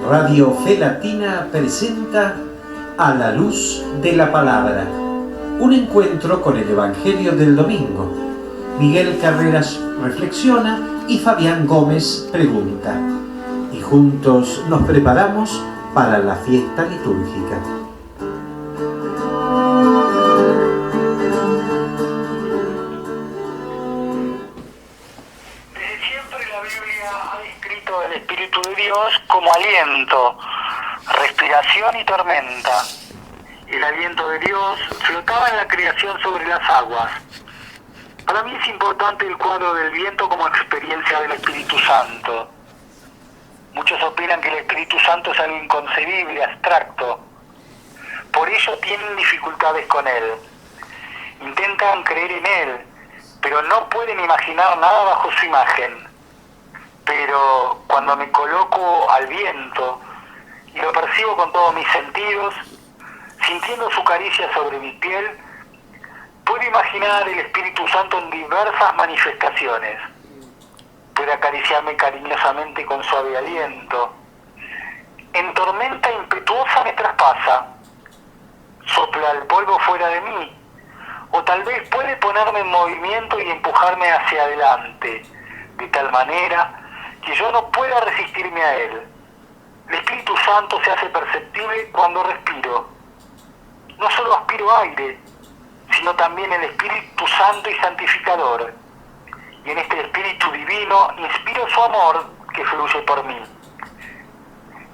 Radio Fe Latina presenta A la Luz de la Palabra, un encuentro con el Evangelio del domingo. Miguel Carreras reflexiona y Fabián Gómez pregunta. Y juntos nos preparamos para la fiesta litúrgica. El Espíritu de Dios como aliento, respiración y tormenta. El aliento de Dios flotaba en la creación sobre las aguas. Para mí es importante el cuadro del viento como experiencia del Espíritu Santo. Muchos opinan que el Espíritu Santo es algo inconcebible, abstracto. Por ello tienen dificultades con él. Intentan creer en él, pero no pueden imaginar nada bajo su imagen. Pero cuando me coloco al viento y lo percibo con todos mis sentidos, sintiendo su caricia sobre mi piel, puedo imaginar el Espíritu Santo en diversas manifestaciones. Puede acariciarme cariñosamente con suave aliento. En tormenta impetuosa me traspasa, sopla el polvo fuera de mí, o tal vez puede ponerme en movimiento y empujarme hacia adelante, de tal manera que yo no pueda resistirme a él. El Espíritu Santo se hace perceptible cuando respiro. No solo aspiro aire, sino también el Espíritu Santo y santificador. Y en este Espíritu divino inspiro su amor que fluye por mí.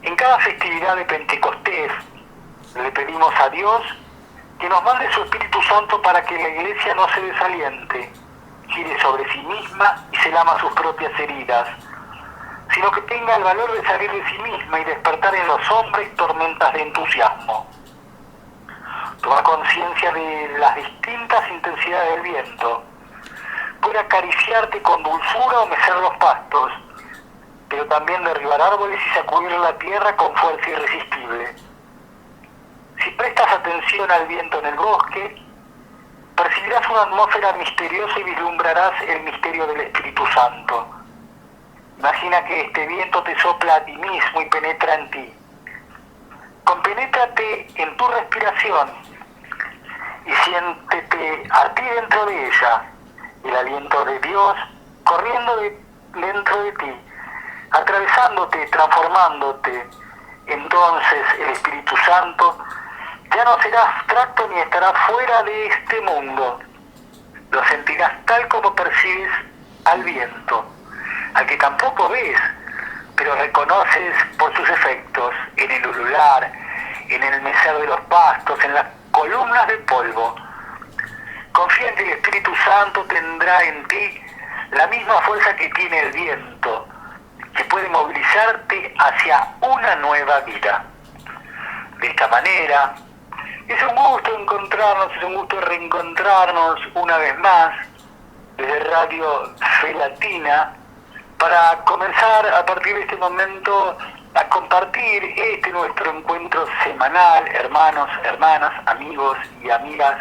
En cada festividad de Pentecostés le pedimos a Dios que nos mande su Espíritu Santo para que la Iglesia no se desaliente, gire sobre sí misma y se lama sus propias heridas, sino que tenga el valor de salir de sí misma y despertar en los hombres tormentas de entusiasmo. Toma conciencia de las distintas intensidades del viento. Puede acariciarte con dulzura o mecer los pastos, pero también derribar árboles y sacudir la tierra con fuerza irresistible. Si prestas atención al viento en el bosque, percibirás una atmósfera misteriosa y vislumbrarás el misterio del Espíritu Santo. Imagina que este viento te sopla a ti mismo y penetra en ti. Compenétrate en tu respiración y siéntete a ti dentro de ella, el aliento de Dios corriendo dentro de ti, atravesándote, transformándote. Entonces el Espíritu Santo ya no será abstracto ni estará fuera de este mundo. Lo sentirás tal como percibes al viento, al que tampoco ves, pero reconoces por sus efectos, en el ulular, en el mecer de los pastos, en las columnas de polvo. Confía en que el Espíritu Santo tendrá en ti la misma fuerza que tiene el viento, que puede movilizarte hacia una nueva vida. De esta manera, es un gusto encontrarnos, es un gusto reencontrarnos una vez más desde Radio Fe Latina, para comenzar a partir de este momento a compartir nuestro encuentro semanal, hermanos, hermanas, amigos y amigas,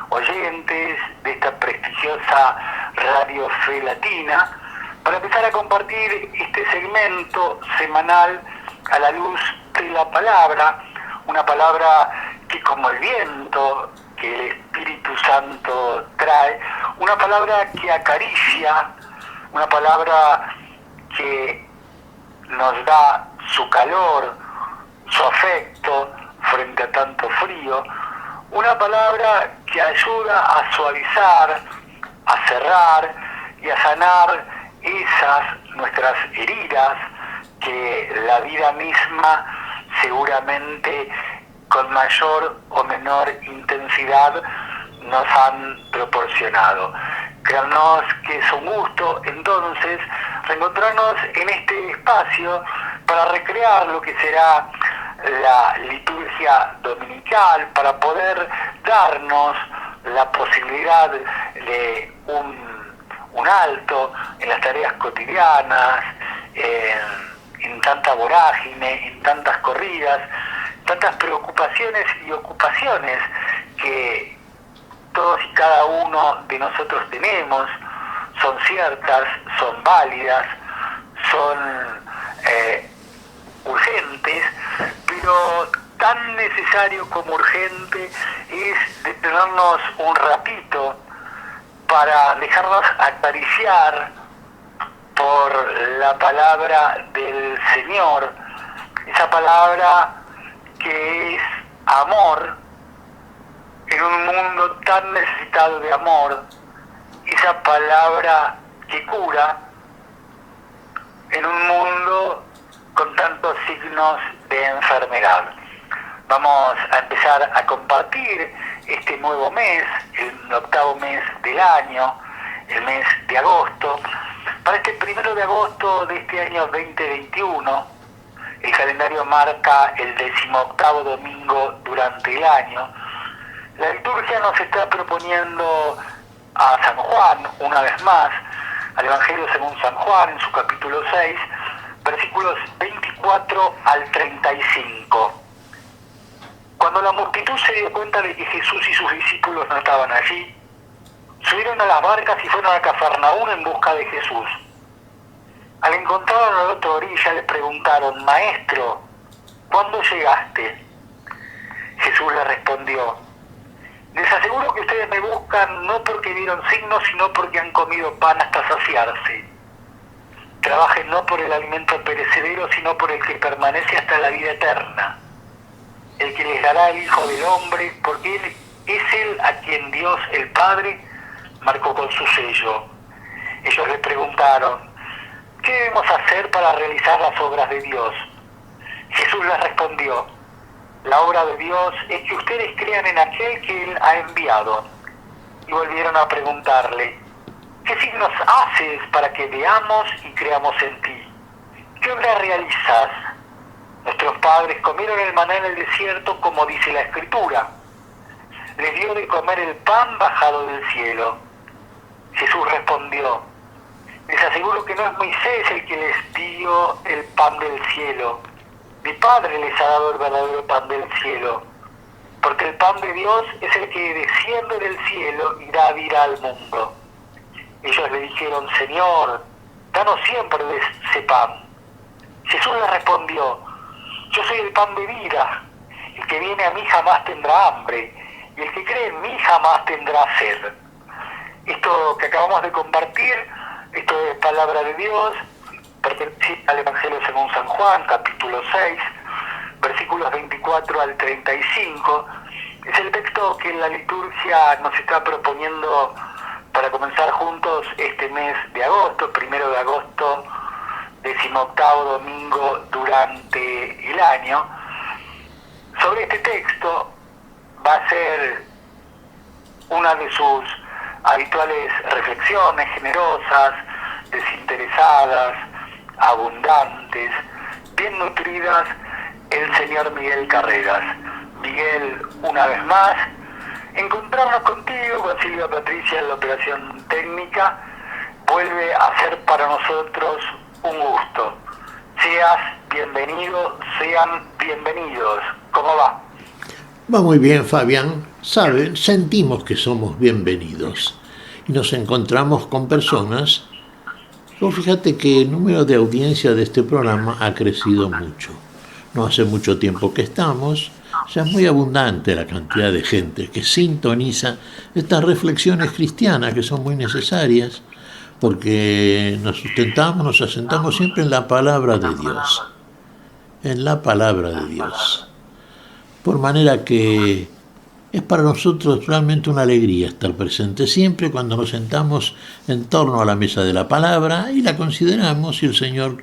oyentes de esta prestigiosa Radio Fe Latina, para empezar a compartir este segmento semanal a la luz de la palabra, una palabra que como el viento que el Espíritu Santo trae, una palabra que acaricia, una palabra que nos da su calor, su afecto frente a tanto frío, una palabra que ayuda a suavizar, a cerrar y a sanar esas nuestras heridas que la vida misma seguramente con mayor o menor intensidad nos han proporcionado. Créanos que es un gusto entonces reencontrarnos en este espacio para recrear lo que será la liturgia dominical, para poder darnos la posibilidad de un alto en las tareas cotidianas, en tanta vorágine, en tantas corridas, tantas preocupaciones y ocupaciones que todos y cada uno de nosotros tenemos. Son ciertas, son válidas, son urgentes, pero tan necesario como urgente es detenernos un ratito para dejarnos acariciar por la palabra del Señor, esa palabra que es amor en un mundo tan necesitado de amor, esa palabra que cura en un mundo con tantos signos de enfermedad. Vamos a empezar a compartir este nuevo mes, el 8º mes del año, el mes de agosto. Para este 1 de agosto de este año 2021, el calendario marca el 18º domingo durante el año. La liturgia nos está proponiendo a San Juan, una vez más, al Evangelio según San Juan, en su capítulo 6, versículos 24 al 35. Cuando la multitud se dio cuenta de que Jesús y sus discípulos no estaban allí, subieron a las barcas y fueron a Cafarnaún en busca de Jesús. Al encontrarlo a la otra orilla le preguntaron: Maestro, ¿cuándo llegaste? Jesús le respondió: les aseguro que ustedes me buscan no porque vieron signos, sino porque han comido pan hasta saciarse. Trabajen no por el alimento perecedero, sino por el que permanece hasta la vida eterna, el que les dará el Hijo del Hombre, porque Él es Él a quien Dios el Padre marcó con su sello. Ellos le preguntaron: ¿qué debemos hacer para realizar las obras de Dios? Jesús les respondió: la obra de Dios es que ustedes crean en aquel que Él ha enviado. Y volvieron a preguntarle: ¿qué signos haces para que veamos y creamos en ti? ¿Qué obra realizas? Nuestros padres comieron el maná en el desierto, como dice la Escritura. Les dio de comer el pan bajado del cielo. Jesús respondió: les aseguro que no es Moisés el que les dio el pan del cielo. Mi Padre les ha dado el verdadero pan del cielo. Porque el pan de Dios es el que desciende del cielo y da vida al mundo. Ellos le dijeron: Señor, danos siempre de ese pan. Jesús les respondió: yo soy el pan de vida. El que viene a mí jamás tendrá hambre, y el que cree en mí jamás tendrá sed. Esto que acabamos de compartir, esto es palabra de Dios, pertenece al Evangelio según San Juan, capítulo 6, versículos 24 al 35. Es el texto que la liturgia nos está proponiendo para comenzar juntos este mes de agosto, 1 de agosto, 18º domingo durante el año. Sobre este texto va a ser una de sus habituales reflexiones generosas, desinteresadas, abundantes, bien nutridas, el señor Miguel Carreras. Miguel, una vez más, encontrarnos contigo, con Silvia Patricia en la operación técnica, vuelve a ser para nosotros un gusto. Seas bienvenido, sean bienvenidos. ¿Cómo va? Va muy bien, Fabián. Saben, sentimos que somos bienvenidos y nos encontramos con personas. Fíjate que el número de audiencia de este programa ha crecido mucho. No hace mucho tiempo que estamos, ya es muy abundante la cantidad de gente que sintoniza estas reflexiones cristianas que son muy necesarias, porque nos sustentamos, nos asentamos siempre en la palabra de Dios, en la palabra de Dios. Por manera que es para nosotros realmente una alegría estar presentes siempre cuando nos sentamos en torno a la mesa de la palabra y la consideramos y el Señor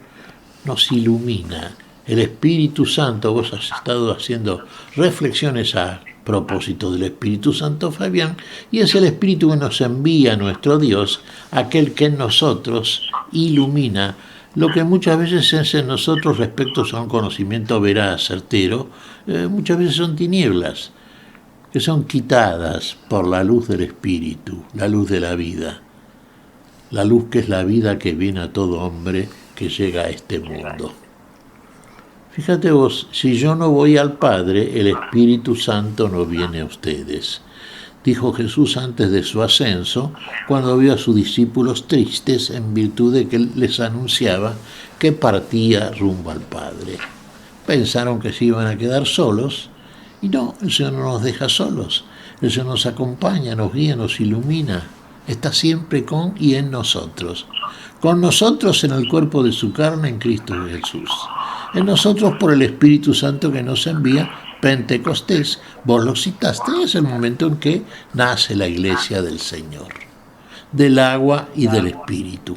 nos ilumina. El Espíritu Santo, vos has estado haciendo reflexiones a propósito del Espíritu Santo, Fabián, y es el Espíritu que nos envía nuestro Dios, aquel que en nosotros ilumina lo que muchas veces es en nosotros respecto a un conocimiento veraz, certero, muchas veces son tinieblas, que son quitadas por la luz del Espíritu, la luz de la vida, la luz que es la vida que viene a todo hombre que llega a este mundo. Fíjate vos, si yo no voy al Padre, el Espíritu Santo no viene a ustedes. Dijo Jesús antes de su ascenso, cuando vio a sus discípulos tristes en virtud de que Él les anunciaba que partía rumbo al Padre. pensaron que se iban a quedar solos, y no, el Señor no nos deja solos, el Señor nos acompaña, nos guía, nos ilumina, está siempre con y en nosotros en el cuerpo de su carne en Cristo Jesús, en nosotros por el Espíritu Santo que nos envía. Pentecostés, vos lo citaste, es el momento en que nace la iglesia del Señor, del agua y del Espíritu.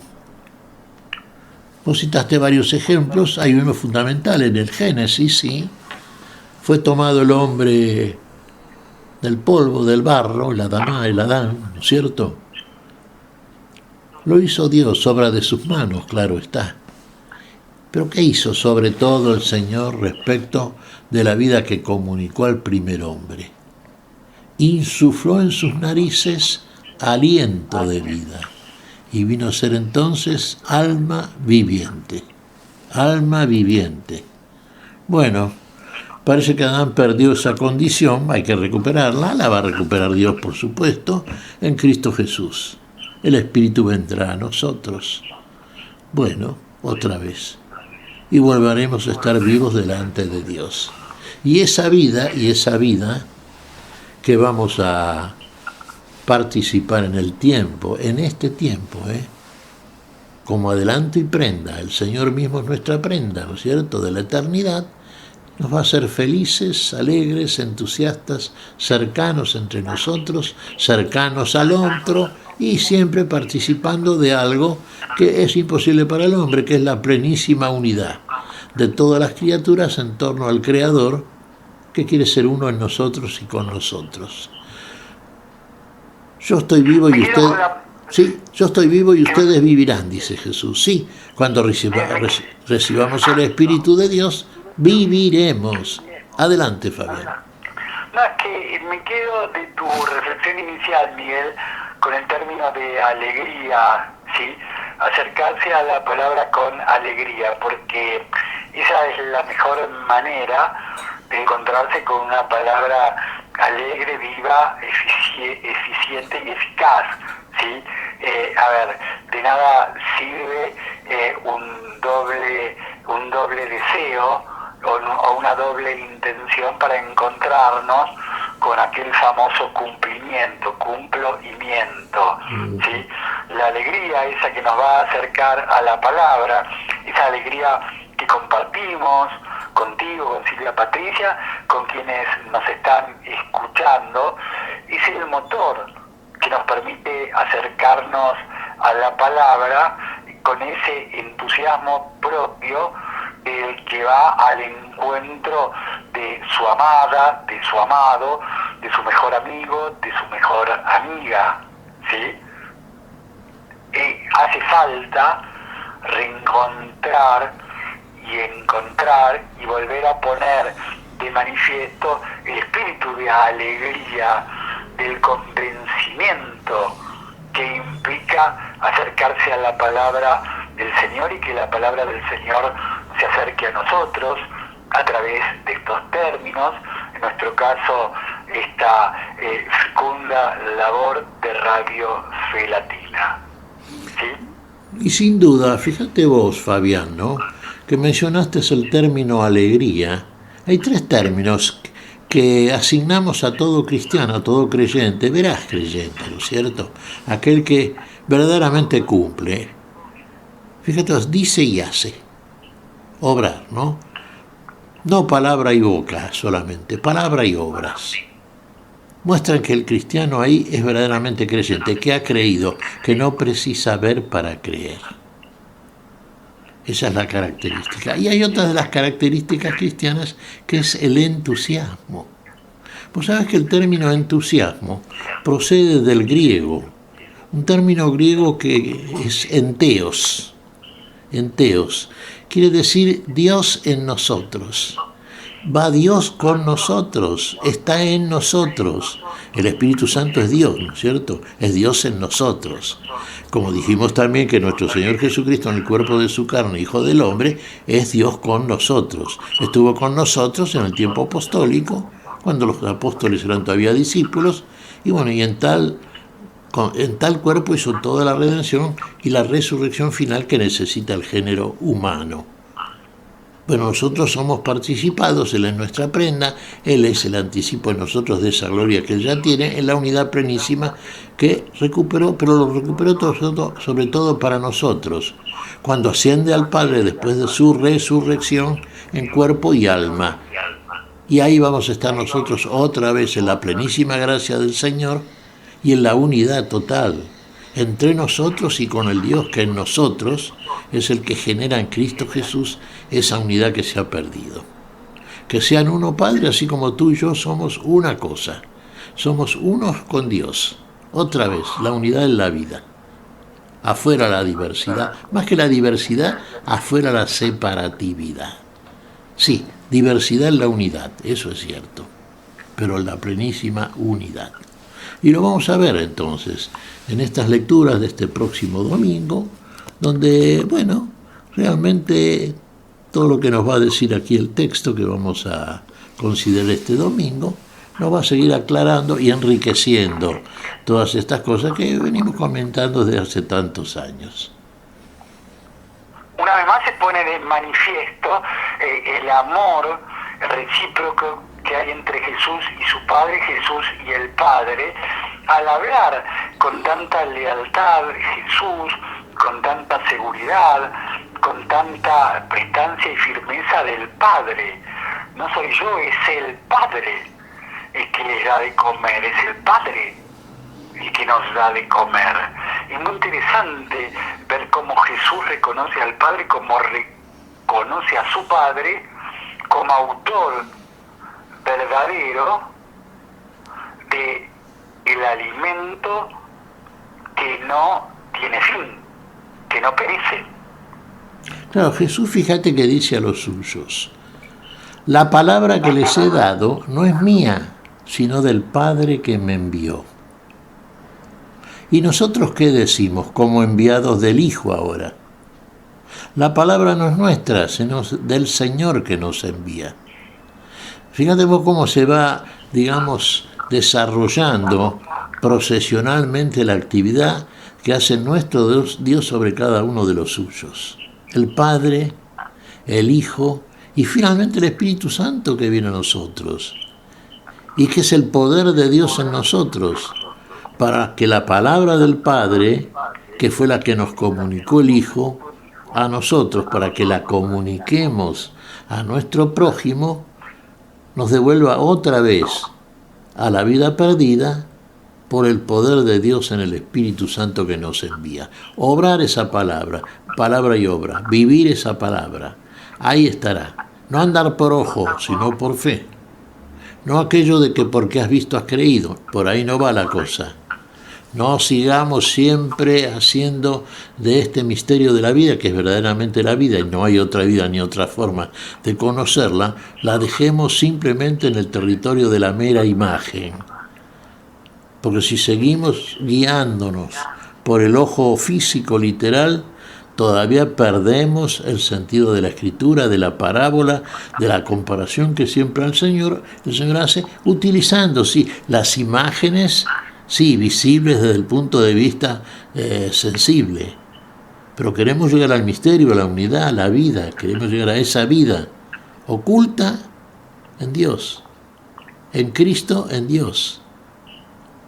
Vos citaste varios ejemplos, hay uno fundamental en el Génesis, ¿sí? Fue tomado el hombre del polvo, del barro, el Adán, ¿no es cierto? Lo hizo Dios, obra de sus manos, claro está. Pero ¿qué hizo sobre todo el Señor respecto de la vida que comunicó al primer hombre? Insufló en sus narices aliento de vida y vino a ser entonces alma viviente. Alma viviente. Bueno, parece que Adán perdió esa condición, hay que recuperarla, la va a recuperar Dios por supuesto, en Cristo Jesús. El Espíritu vendrá a nosotros. Bueno, otra vez. Y volveremos a estar vivos delante de Dios. Y esa vida que vamos a participar en el tiempo, en este tiempo, como adelanto y prenda, el Señor mismo es nuestra prenda, ¿no es cierto?, de la eternidad, nos va a hacer felices, alegres, entusiastas, cercanos entre nosotros, cercanos al otro, y siempre participando de algo que es imposible para el hombre, que es la plenísima unidad de todas las criaturas en torno al Creador, que quiere ser uno en nosotros y con nosotros. Yo estoy vivo y usted... Sí, yo estoy vivo y ustedes vivirán, dice Jesús. Sí, cuando recibamos el Espíritu de Dios, viviremos. Adelante, Fabián. No, es que me quedo de tu reflexión inicial, Miguel, con el término de alegría, ¿sí? Acercarse a la palabra con alegría, porque esa es la mejor manera de encontrarse con una palabra alegre, viva, eficiente y eficaz, ¿sí? De nada sirve un doble deseo o una doble intención para encontrarnos con aquel famoso cumplo y miento, ¿sí? La alegría esa que nos va a acercar a la palabra, esa alegría que compartimos contigo, con Silvia Patricia, con quienes nos están escuchando, es el motor que nos permite acercarnos a la palabra con ese entusiasmo propio que va al encuentro de su amada, de su amado, de su mejor amigo, de su mejor amiga, ¿sí? Hace falta reencontrar y encontrar y volver a poner de manifiesto el espíritu de alegría, del convencimiento que implica acercarse a la palabra del Señor y que la palabra del Señor se acerque a nosotros a través de estos términos, en nuestro caso esta fecunda labor de Radio Fe Latina. ¿Sí? Y sin duda, fíjate vos, Fabián, ¿no?, que mencionaste el término alegría. Hay tres términos que asignamos a todo cristiano, a todo creyente, veraz creyente, ¿no es cierto?, aquel que verdaderamente cumple. Fíjate, dice y hace, obrar, ¿no? No palabra y boca solamente, palabra y obras. Muestran que el cristiano ahí es verdaderamente creyente, que ha creído, que no precisa ver para creer. Esa es la característica. Y hay otra de las características cristianas que es el entusiasmo. Vos sabés que el término entusiasmo procede del griego, un término griego que es enteos. Enteos quiere decir Dios en nosotros. Va Dios con nosotros, está en nosotros. El Espíritu Santo es Dios, ¿no es cierto? Es Dios en nosotros. Como dijimos también que nuestro Señor Jesucristo en el cuerpo de su carne, Hijo del Hombre, es Dios con nosotros. Estuvo con nosotros en el tiempo apostólico, cuando los apóstoles eran todavía discípulos, y bueno, y en tal cuerpo hizo toda la redención y la resurrección final que necesita el género humano. Bueno, nosotros somos participados, Él es nuestra prenda, Él es el anticipo en nosotros de esa gloria que Él ya tiene, en la unidad plenísima que recuperó, pero lo recuperó todo, sobre todo para nosotros, cuando asciende al Padre después de su resurrección en cuerpo y alma. Y ahí vamos a estar nosotros otra vez en la plenísima gracia del Señor y en la unidad total entre nosotros y con el Dios que en nosotros es el que genera en Cristo Jesús esa unidad que se ha perdido. Que sean uno, Padre, así como tú y yo somos una cosa. Somos unos con Dios. Otra vez, la unidad en la vida. Afuera la diversidad. Más que la diversidad, afuera la separatividad. Sí, diversidad en la unidad, eso es cierto, pero en la plenísima unidad. Y lo vamos a ver entonces en estas lecturas de este próximo domingo, donde, bueno, realmente todo lo que nos va a decir aquí el texto que vamos a considerar este domingo, nos va a seguir aclarando y enriqueciendo todas estas cosas que venimos comentando desde hace tantos años. Una vez más se pone de manifiesto el amor recíproco que hay entre Jesús y su Padre, Jesús y el Padre, al hablar con tanta lealtad Jesús, con tanta seguridad, con tanta prestancia y firmeza del Padre. No soy yo, es el Padre el que les da de comer, es el Padre el que nos da de comer. Es muy interesante ver cómo Jesús reconoce al Padre, como reconoce a su Padre como autor verdadero de el alimento que no tiene fin, que no perece. Claro, Jesús, fíjate que dice a los suyos: la palabra que les he dado no es mía, sino del Padre que me envió. ¿Y nosotros qué decimos como enviados del Hijo ahora? La palabra no es nuestra, sino del Señor que nos envía. Fíjate vos cómo se va, digamos, desarrollando procesionalmente la actividad que hace nuestro Dios sobre cada uno de los suyos. El Padre, el Hijo y finalmente el Espíritu Santo que viene a nosotros. Y que es el poder de Dios en nosotros, para que la palabra del Padre, que fue la que nos comunicó el Hijo, a nosotros, para que la comuniquemos a nuestro prójimo, nos devuelva otra vez a la vida perdida por el poder de Dios en el Espíritu Santo que nos envía. Obrar esa palabra, palabra y obra, vivir esa palabra, ahí estará. No andar por ojo, sino por fe. No aquello de que porque has visto has creído, por ahí no va la cosa. No sigamos siempre haciendo de este misterio de la vida, que es verdaderamente la vida y no hay otra vida ni otra forma de conocerla, la dejemos simplemente en el territorio de la mera imagen. Porque si seguimos guiándonos por el ojo físico literal, todavía perdemos el sentido de la escritura, de la parábola, de la comparación que siempre el Señor hace, utilizando, sí, las imágenes, sí, visibles desde el punto de vista sensible. Pero queremos llegar al misterio, a la unidad, a la vida, queremos llegar a esa vida oculta en Dios, en Cristo, en Dios.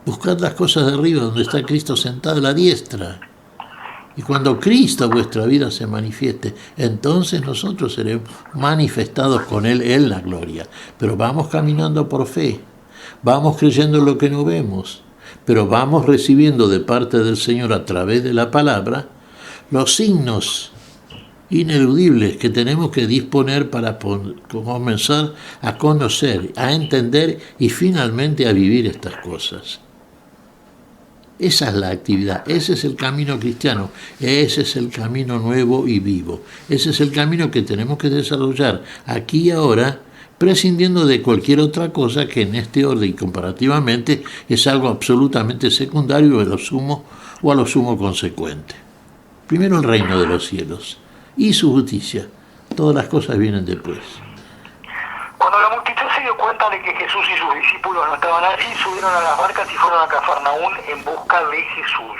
Buscad las cosas de arriba, donde está Cristo sentado a la diestra. Y cuando Cristo, vuestra vida, se manifieste, entonces nosotros seremos manifestados con Él en la gloria. Pero vamos caminando por fe, vamos creyendo en lo que no vemos, pero vamos recibiendo de parte del Señor a través de la palabra los signos ineludibles que tenemos que disponer para comenzar a conocer, a entender y finalmente a vivir estas cosas. Esa es la actividad, ese es el camino cristiano, ese es el camino nuevo y vivo, ese es el camino que tenemos que desarrollar aquí y ahora, prescindiendo de cualquier otra cosa que en este orden comparativamente es algo absolutamente secundario a lo sumo consecuente. Primero el reino de los cielos y su justicia, todas las cosas vienen después. Cuando la multitud se dio cuenta de que Jesús y sus discípulos no estaban allí, subieron a las barcas y fueron a Cafarnaún en busca de Jesús.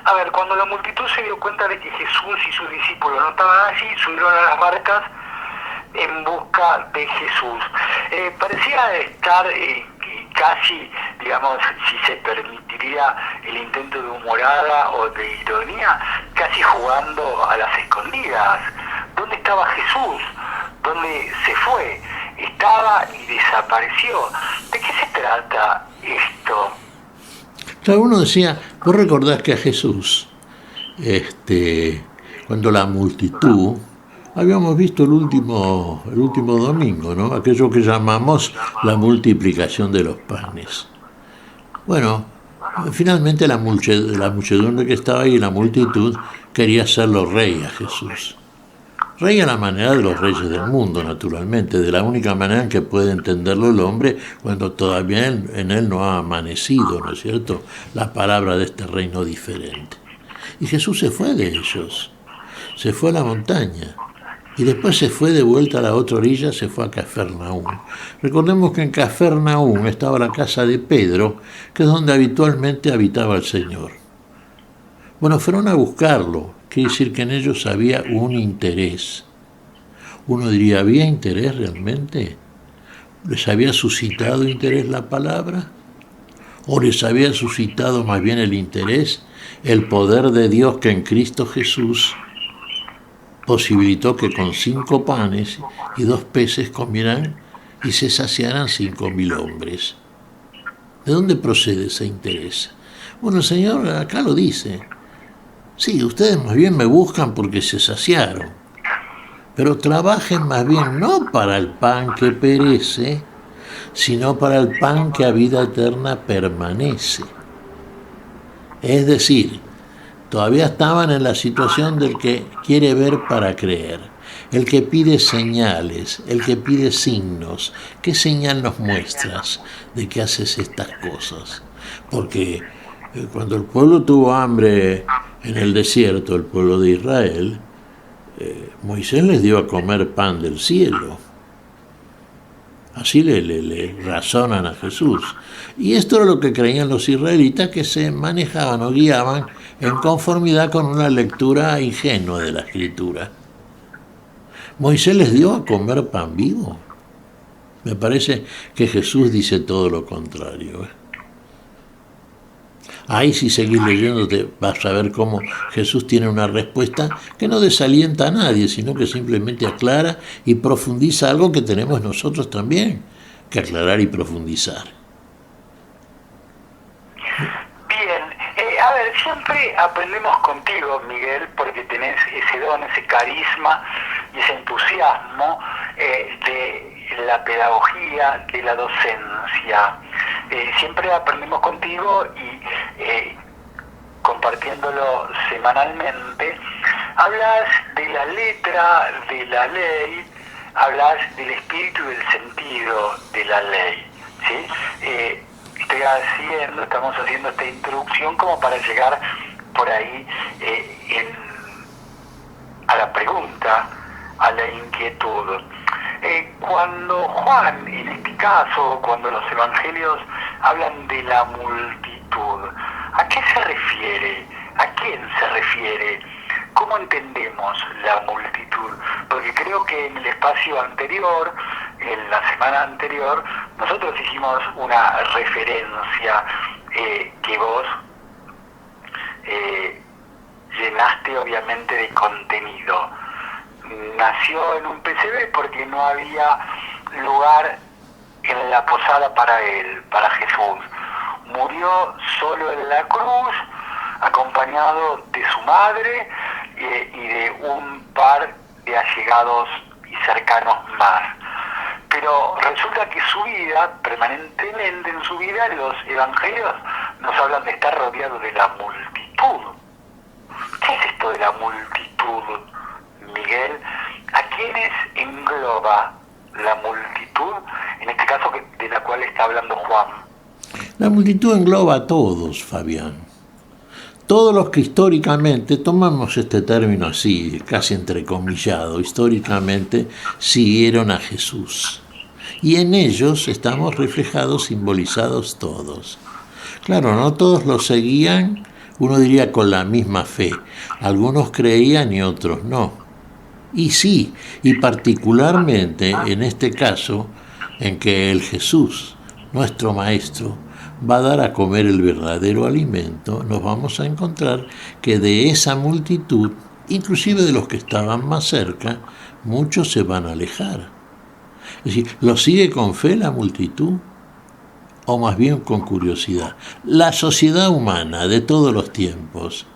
A ver, cuando la multitud se dio cuenta de que Jesús y sus discípulos no estaban allí, subieron a las barcas en busca de Jesús. Parecía estar casi, digamos, si se permitiría el intento de humorada o de ironía, casi jugando a las escondidas. ¿Dónde estaba Jesús? ¿Dónde se fue? Estaba y desapareció. ¿De qué se trata esto? Claro, uno decía, vos recordás que a Jesús, cuando la multitud, habíamos visto el último domingo, ¿no? Aquello que llamamos la multiplicación de los panes. Bueno, finalmente la muchedumbre que estaba ahí, la multitud, quería hacerlo rey a Jesús. Rey a la manera de los reyes del mundo, naturalmente, de la única manera en que puede entenderlo el hombre cuando todavía en él no ha amanecido, ¿no es cierto?, la palabra de este reino diferente. Y Jesús se fue de ellos, se fue a la montaña, y después se fue de vuelta a la otra orilla, se fue a Cafarnaúm. Recordemos que en Cafarnaúm estaba la casa de Pedro, que es donde habitualmente habitaba el Señor. Bueno, fueron a buscarlo. Quiere decir que en ellos había un interés. Uno diría, ¿había interés realmente? ¿Les había suscitado interés la palabra? ¿O les había suscitado más bien el interés, el poder de Dios que en Cristo Jesús posibilitó que con 5 panes y 2 peces comieran y se saciaran 5.000 hombres? ¿De dónde procede ese interés? Bueno, el Señor acá lo dice. Sí, ustedes más bien me buscan porque se saciaron, pero trabajen más bien no para el pan que perece, sino para el pan que a vida eterna permanece. Es decir, todavía estaban en la situación del que quiere ver para creer, el que pide señales, el que pide signos. ¿Qué señal nos muestras de que haces estas cosas? Porque cuando el pueblo tuvo hambre en el desierto, el pueblo de Israel, Moisés les dio a comer pan del cielo. Así le razonan a Jesús. Y esto era lo que creían los israelitas, que se manejaban o guiaban en conformidad con una lectura ingenua de la Escritura. Moisés les dio a comer pan vivo. Me parece que Jesús dice todo lo contrario. Ahí si seguís leyéndote vas a ver cómo Jesús tiene una respuesta que no desalienta a nadie, sino que simplemente aclara y profundiza algo que tenemos nosotros también que aclarar y profundizar. Bien, a ver, siempre aprendemos contigo, Miguel, porque tenés ese don, ese carisma y ese entusiasmo de la pedagogía, de la docencia. Siempre aprendemos contigo y compartiéndolo semanalmente, hablas de la letra de la ley, hablas del espíritu y del sentido de la ley, ¿sí? Estamos haciendo esta introducción como para llegar por ahí a la pregunta, a la inquietud. Cuando Juan, en este caso, cuando los evangelios hablan de la multitud, ¿a qué se refiere? ¿A quién se refiere? ¿Cómo entendemos la multitud? Porque creo que en el espacio anterior, en la semana anterior, nosotros hicimos una referencia que vos llenaste obviamente de contenido. Nació en un PCB porque no había lugar en la posada para él, para Jesús. Murió solo en la cruz, acompañado de su madre y de un par de allegados y cercanos más. Pero resulta que su vida, permanentemente en su vida, los evangelios nos hablan de estar rodeado de la multitud. ¿Qué es esto de la multitud, Miguel? ¿A quiénes engloba la multitud, en este caso de la cual está hablando Juan? La multitud engloba a todos, Fabián. Todos los que históricamente, tomamos este término así, casi entrecomillado, históricamente siguieron a Jesús. Y en ellos estamos reflejados, simbolizados todos. Claro, no todos lo seguían, uno diría con la misma fe. Algunos creían y otros no. Y sí, y particularmente en este caso, en que el Jesús, nuestro Maestro, va a dar a comer el verdadero alimento, nos vamos a encontrar que de esa multitud, inclusive de los que estaban más cerca, muchos se van a alejar. Es decir, ¿lo sigue con fe la multitud? O más bien con curiosidad. La sociedad humana de todos los tiempos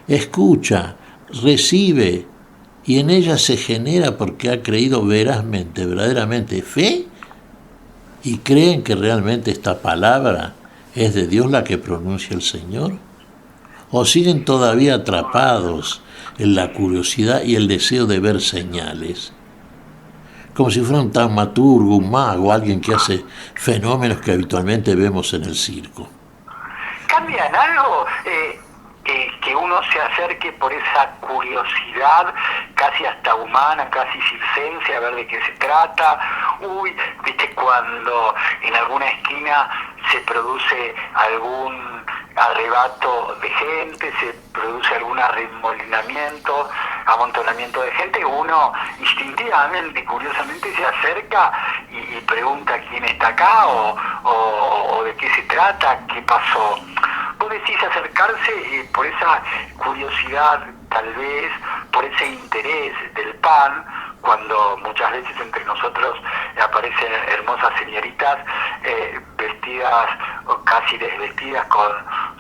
escucha, recibe, y en ella se genera porque ha creído verazmente, verdaderamente fe, y creen que realmente esta palabra es de Dios la que pronuncia el Señor, o siguen todavía atrapados en la curiosidad y el deseo de ver señales, como si fuera un taumaturgo, un mago, alguien que hace fenómenos que habitualmente vemos en el circo. ¿Cambia en algo que uno se acerque por esa curiosidad casi hasta humana, casi circense, a ver de qué se trata? Uy, viste, cuando en alguna esquina se produce algún arrebato de gente, se produce algún arremolinamiento, amontonamiento de gente, uno instintivamente, curiosamente se acerca y pregunta quién está acá o de qué se trata, qué pasó. Vos decís acercarse por esa curiosidad, tal vez, por ese interés del pan, cuando muchas veces entre nosotros aparecen hermosas señoritas vestidas o casi desvestidas con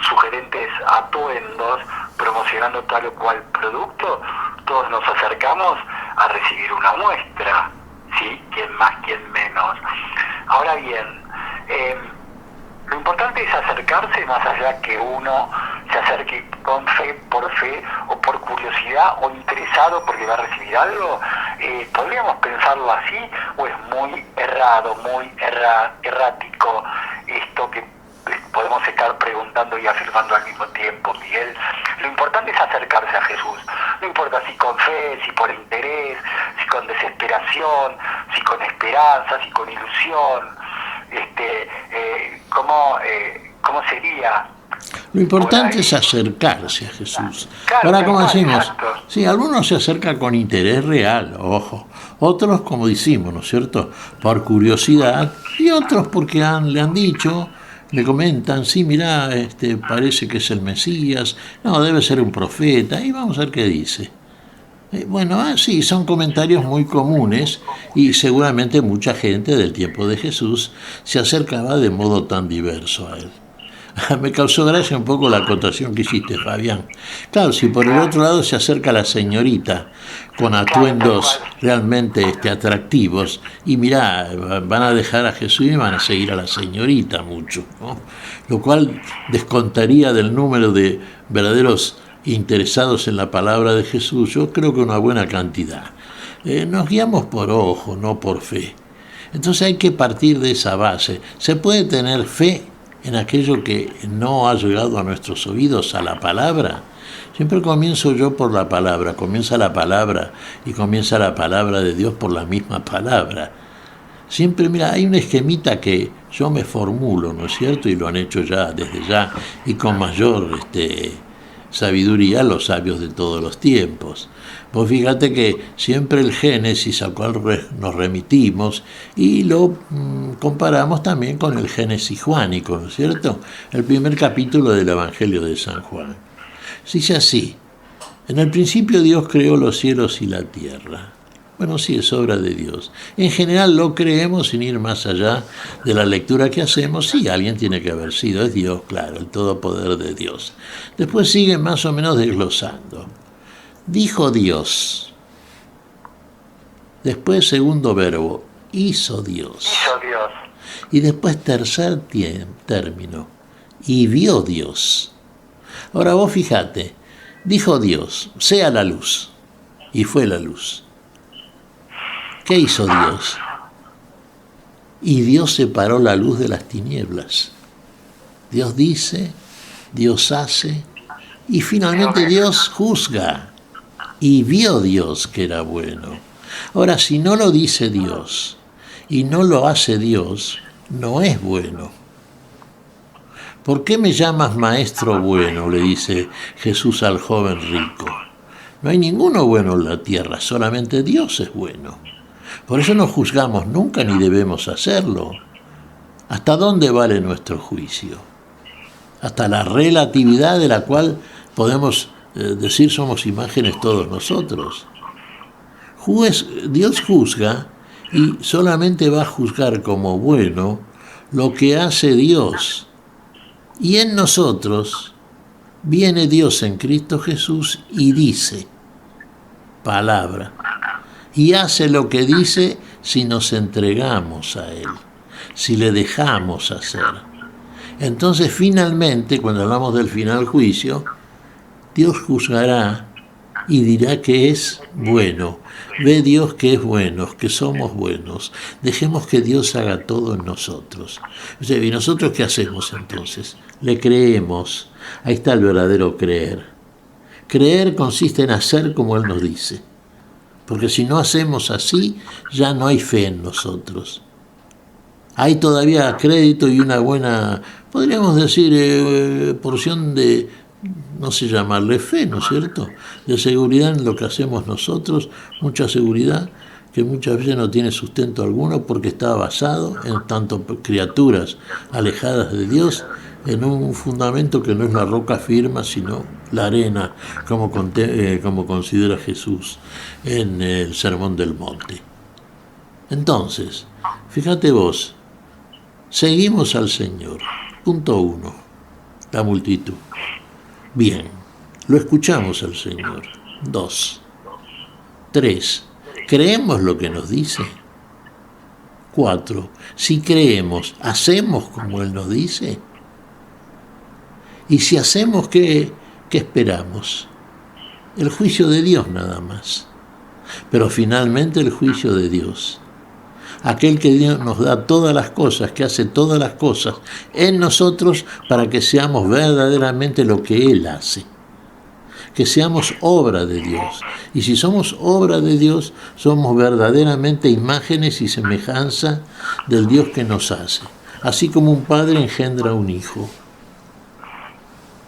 sugerentes atuendos, promocionando tal o cual producto, todos nos acercamos a recibir una muestra, ¿sí? Quién más, quién menos. Ahora bien, lo importante es acercarse más allá que uno se acerque con fe o por curiosidad o interesado porque va a recibir algo. ¿Podríamos pensarlo así o es muy errado, muy errático esto que podemos estar preguntando y afirmando al mismo tiempo, Miguel? Lo importante es acercarse a Jesús. No importa si con fe, si por interés, si con desesperación, si con esperanza, si con ilusión. ¿Cómo sería? Lo importante es acercarse a Jesús. Claro, Ahora, como decimos, exacto. sí, algunos se acercan con interés real, ojo. Otros, como decimos, ¿no es cierto?, por curiosidad, y otros porque le han dicho, le comentan, sí, mirá, parece que es el Mesías, no, debe ser un profeta, y vamos a ver qué dice. Bueno, sí, son comentarios muy comunes y seguramente mucha gente del tiempo de Jesús se acercaba de modo tan diverso a él. Me causó gracia un poco la acotación que hiciste, Fabián. Claro, si por el otro lado se acerca la señorita con atuendos realmente atractivos, y mirá, van a dejar a Jesús y van a seguir a la señorita mucho, ¿no? Lo cual descontaría del número de verdaderos interesados en la palabra de Jesús, yo creo que una buena cantidad. Nos guiamos por ojo, no por fe. Entonces hay que partir de esa base. Se puede tener fe en aquello que no ha llegado a nuestros oídos, a la palabra. Siempre comienzo yo por la palabra, comienza la palabra y comienza la palabra de Dios por la misma palabra. Siempre, mira, hay un esquemita que yo me formulo, ¿no es cierto? Y lo han hecho ya, desde ya, y con mayor sabiduría los sabios de todos los tiempos. Pues fíjate que siempre el Génesis al cual nos remitimos y lo comparamos también con el Génesis juánico, ¿no es cierto? El primer capítulo del Evangelio de San Juan. Dice así: en el principio Dios creó los cielos y la tierra. Bueno, sí, es obra de Dios. En general lo creemos sin ir más allá de la lectura que hacemos. Sí, alguien tiene que haber sido, es Dios, claro, el todopoder de Dios. Después sigue más o menos desglosando. Dijo Dios. Después segundo verbo, hizo Dios. Hizo Dios. Y después tercer término, y vio Dios. Ahora vos fíjate, dijo Dios, sea la luz, y fue la luz. ¿Qué hizo Dios? Y Dios separó la luz de las tinieblas. Dios dice, Dios hace, y finalmente Dios juzga. Y vio Dios que era bueno. Ahora, si no lo dice Dios y no lo hace Dios, no es bueno. ¿Por qué me llamas maestro bueno?, le dice Jesús al joven rico. No hay ninguno bueno en la tierra, solamente Dios es bueno. Por eso no juzgamos nunca ni debemos hacerlo. ¿Hasta dónde vale nuestro juicio? Hasta la relatividad de la cual podemos decir somos imágenes todos nosotros. Dios juzga y solamente va a juzgar como bueno lo que hace Dios. Y en nosotros viene Dios en Cristo Jesús y dice palabra. Y hace lo que dice si nos entregamos a Él, si le dejamos hacer. Entonces finalmente, cuando hablamos del final juicio, Dios juzgará y dirá que es bueno. Ve Dios que es bueno, que somos buenos. Dejemos que Dios haga todo en nosotros. O sea, ¿y nosotros qué hacemos entonces? Le creemos. Ahí está el verdadero creer. Creer consiste en hacer como Él nos dice. Porque si no hacemos así, ya no hay fe en nosotros. Hay todavía crédito y una buena, podríamos decir, porción de, no sé llamarle fe, ¿no es cierto?, de seguridad en lo que hacemos nosotros, mucha seguridad que muchas veces no tiene sustento alguno porque está basado en tanto criaturas alejadas de Dios, en un fundamento que no es la roca firme, sino la arena, como considera Jesús en el Sermón del Monte. Entonces, fíjate vos, seguimos al Señor. Punto 1, la multitud. Bien, lo escuchamos al Señor. 2, 3, ¿creemos lo que nos dice? 4, si creemos, ¿hacemos como Él nos dice? Y si hacemos, ¿qué esperamos? El juicio de Dios nada más. Pero finalmente el juicio de Dios. Aquel que Dios nos da todas las cosas, que hace todas las cosas en nosotros para que seamos verdaderamente lo que Él hace. Que seamos obra de Dios. Y si somos obra de Dios, somos verdaderamente imágenes y semejanza del Dios que nos hace. Así como un padre engendra un hijo.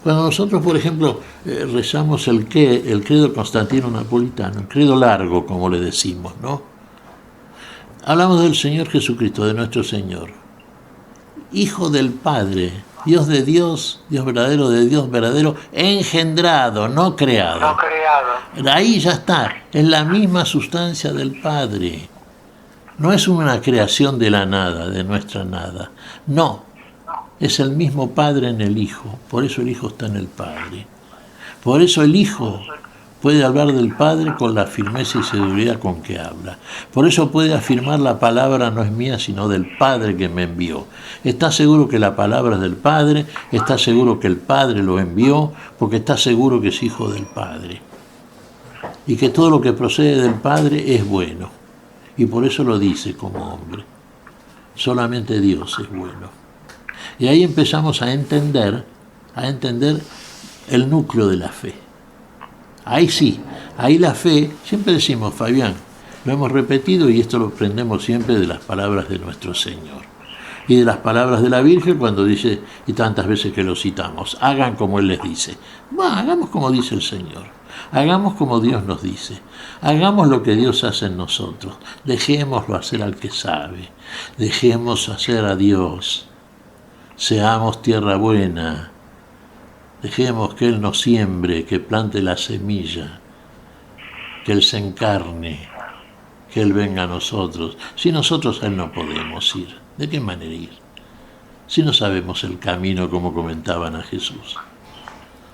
Cuando nosotros, por ejemplo, rezamos el credo constantino napolitano, el credo largo, como le decimos, ¿no? Hablamos del Señor Jesucristo, de nuestro Señor. Hijo del Padre, Dios de Dios, Dios verdadero, engendrado, no creado. No creado. Ahí ya está, es la misma sustancia del Padre. No es una creación de la nada, de nuestra nada. No. Es el mismo Padre en el Hijo, por eso el Hijo está en el Padre. Por eso el Hijo puede hablar del Padre con la firmeza y seguridad con que habla. Por eso puede afirmar la palabra no es mía, sino del Padre que me envió. Está seguro que la palabra es del Padre, está seguro que el Padre lo envió, porque está seguro que es Hijo del Padre. Y que todo lo que procede del Padre es bueno. Y por eso lo dice como hombre. Solamente Dios es bueno. Y ahí empezamos a entender el núcleo de la fe. Ahí sí, ahí la fe, siempre decimos, Fabián, lo hemos repetido y esto lo aprendemos siempre de las palabras de nuestro Señor. Y de las palabras de la Virgen cuando dice, y tantas veces que lo citamos, hagan como Él les dice. Hagamos como dice el Señor, hagamos como Dios nos dice, hagamos lo que Dios hace en nosotros, dejémoslo hacer al que sabe, dejemos hacer a Dios. Seamos tierra buena, dejemos que Él nos siembre, que plante la semilla, que Él se encarne, que Él venga a nosotros. Si nosotros a Él no podemos ir, ¿de qué manera ir? Si no sabemos el camino como comentaban a Jesús.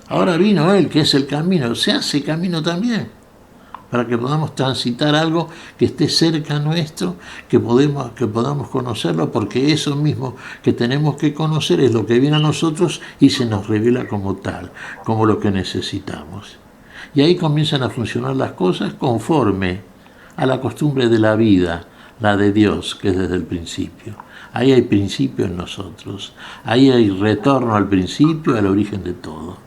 Ahora vino Él, que es el camino, se hace camino también, para que podamos transitar algo que esté cerca nuestro, que podamos conocerlo, porque eso mismo que tenemos que conocer es lo que viene a nosotros y se nos revela como tal, como lo que necesitamos. Y ahí comienzan a funcionar las cosas conforme a la costumbre de la vida, la de Dios, que es desde el principio. Ahí hay principio en nosotros, ahí hay retorno al principio, al origen de todo.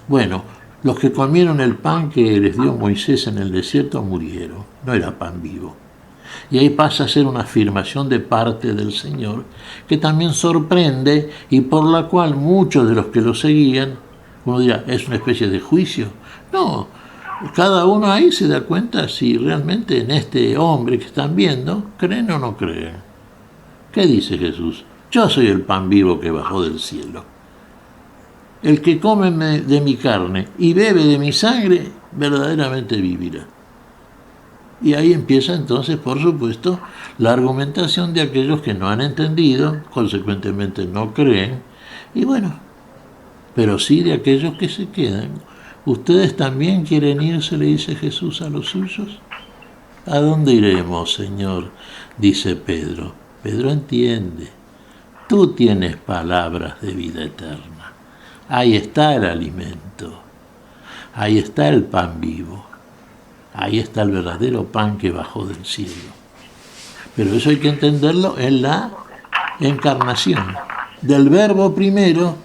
Bueno, los que comieron el pan que les dio Moisés en el desierto murieron, no era pan vivo. Y ahí pasa a ser una afirmación de parte del Señor, que también sorprende y por la cual muchos de los que lo seguían, uno dirá, ¿es una especie de juicio? No, Cada uno ahí se da cuenta si realmente en este hombre que están viendo creen o no creen. ¿Qué dice Jesús? Yo soy el pan vivo que bajó del cielo. El que come de mi carne y bebe de mi sangre, verdaderamente vivirá. Y ahí empieza entonces, por supuesto, la argumentación de aquellos que no han entendido, consecuentemente no creen, y bueno, pero sí de aquellos que se quedan. ¿Ustedes también quieren irse?, le dice Jesús a los suyos. ¿A dónde iremos, Señor?, dice Pedro. Pedro entiende. Tú tienes palabras de vida eterna. Ahí está el alimento. Ahí está el pan vivo. Ahí está el verdadero pan que bajó del cielo. Pero eso hay que entenderlo en la encarnación. Del Verbo primero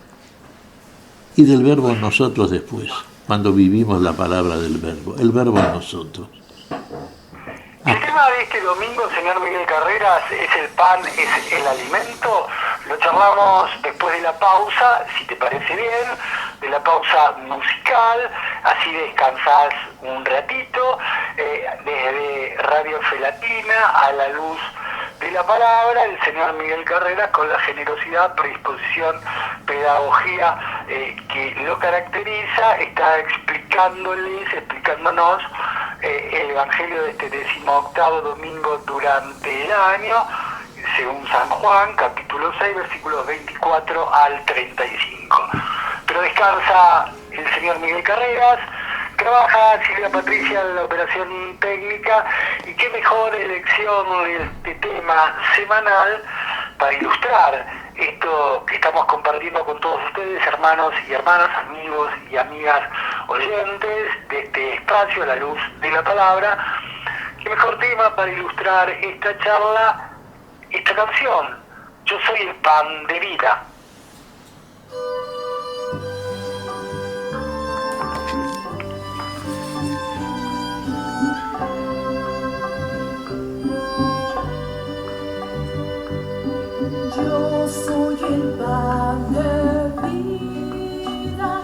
y del Verbo en nosotros después, cuando vivimos la palabra del Verbo, el Verbo en nosotros. El tema de este domingo, señor Miguel Carreras, es el pan, es el alimento. Lo charlamos después de la pausa, si te parece bien, de la pausa musical, así descansás un ratito, desde Radio Felatina a la luz de la palabra, el señor Miguel Carreras, con la generosidad, predisposición, pedagogía que lo caracteriza, está explicándonos el Evangelio de este 18º domingo durante el año, según San Juan, capítulo 6, versículos 24 al 35. Pero descansa el señor Miguel Carreras, trabaja Silvia Patricia en la operación técnica, y qué mejor elección de este tema semanal para ilustrar esto que estamos compartiendo con todos ustedes, hermanos y hermanas, amigos y amigas oyentes de este espacio, a la luz de la palabra. Qué mejor tema para ilustrar esta charla, esta canción, Yo soy el pan de vida. Yo soy el pan de vida,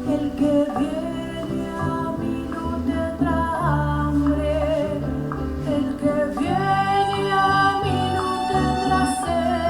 el que viene a mí no tendrá hambre, el que viene a mí no tendrá sed.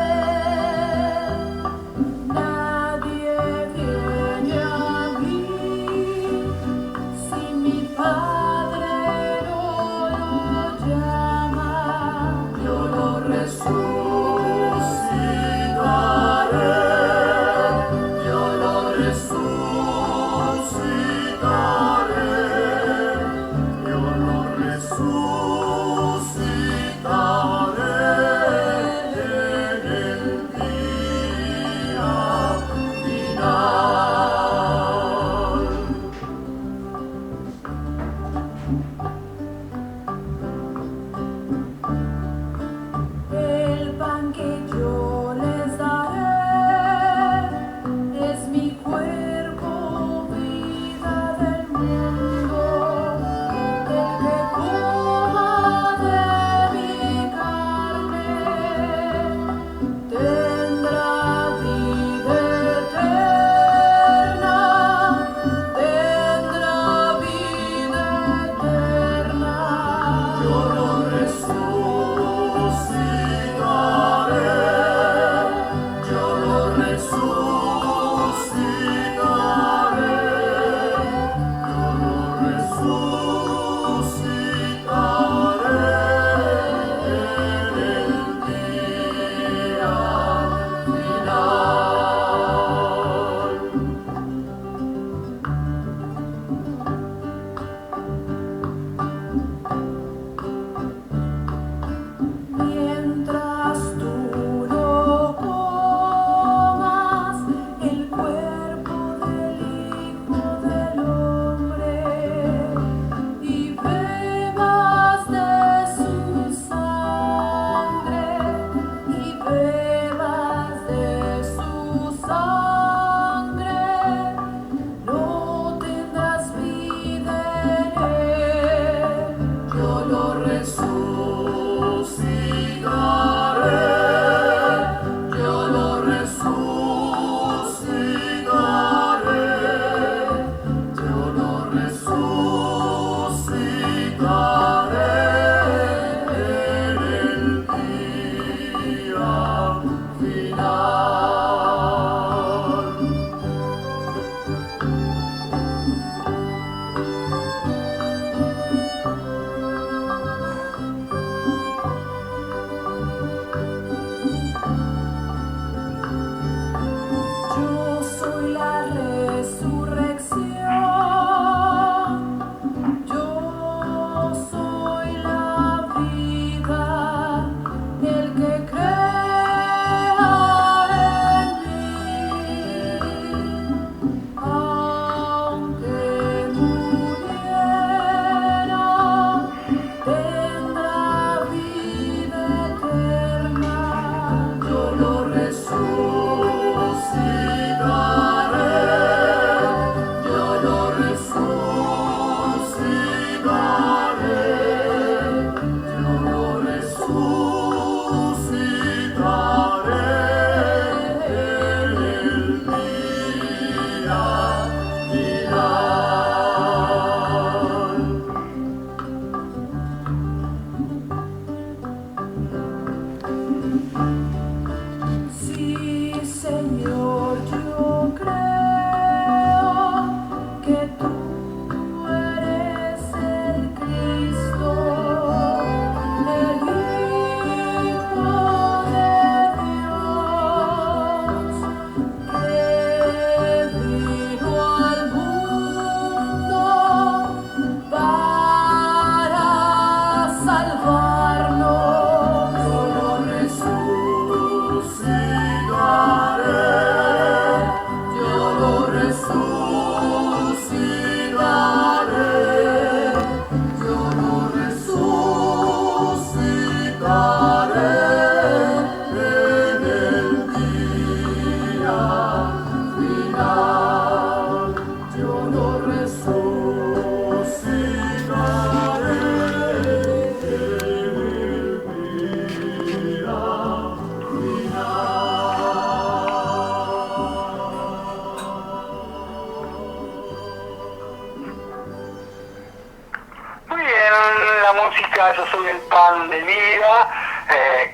música Yo soy el pan de vida,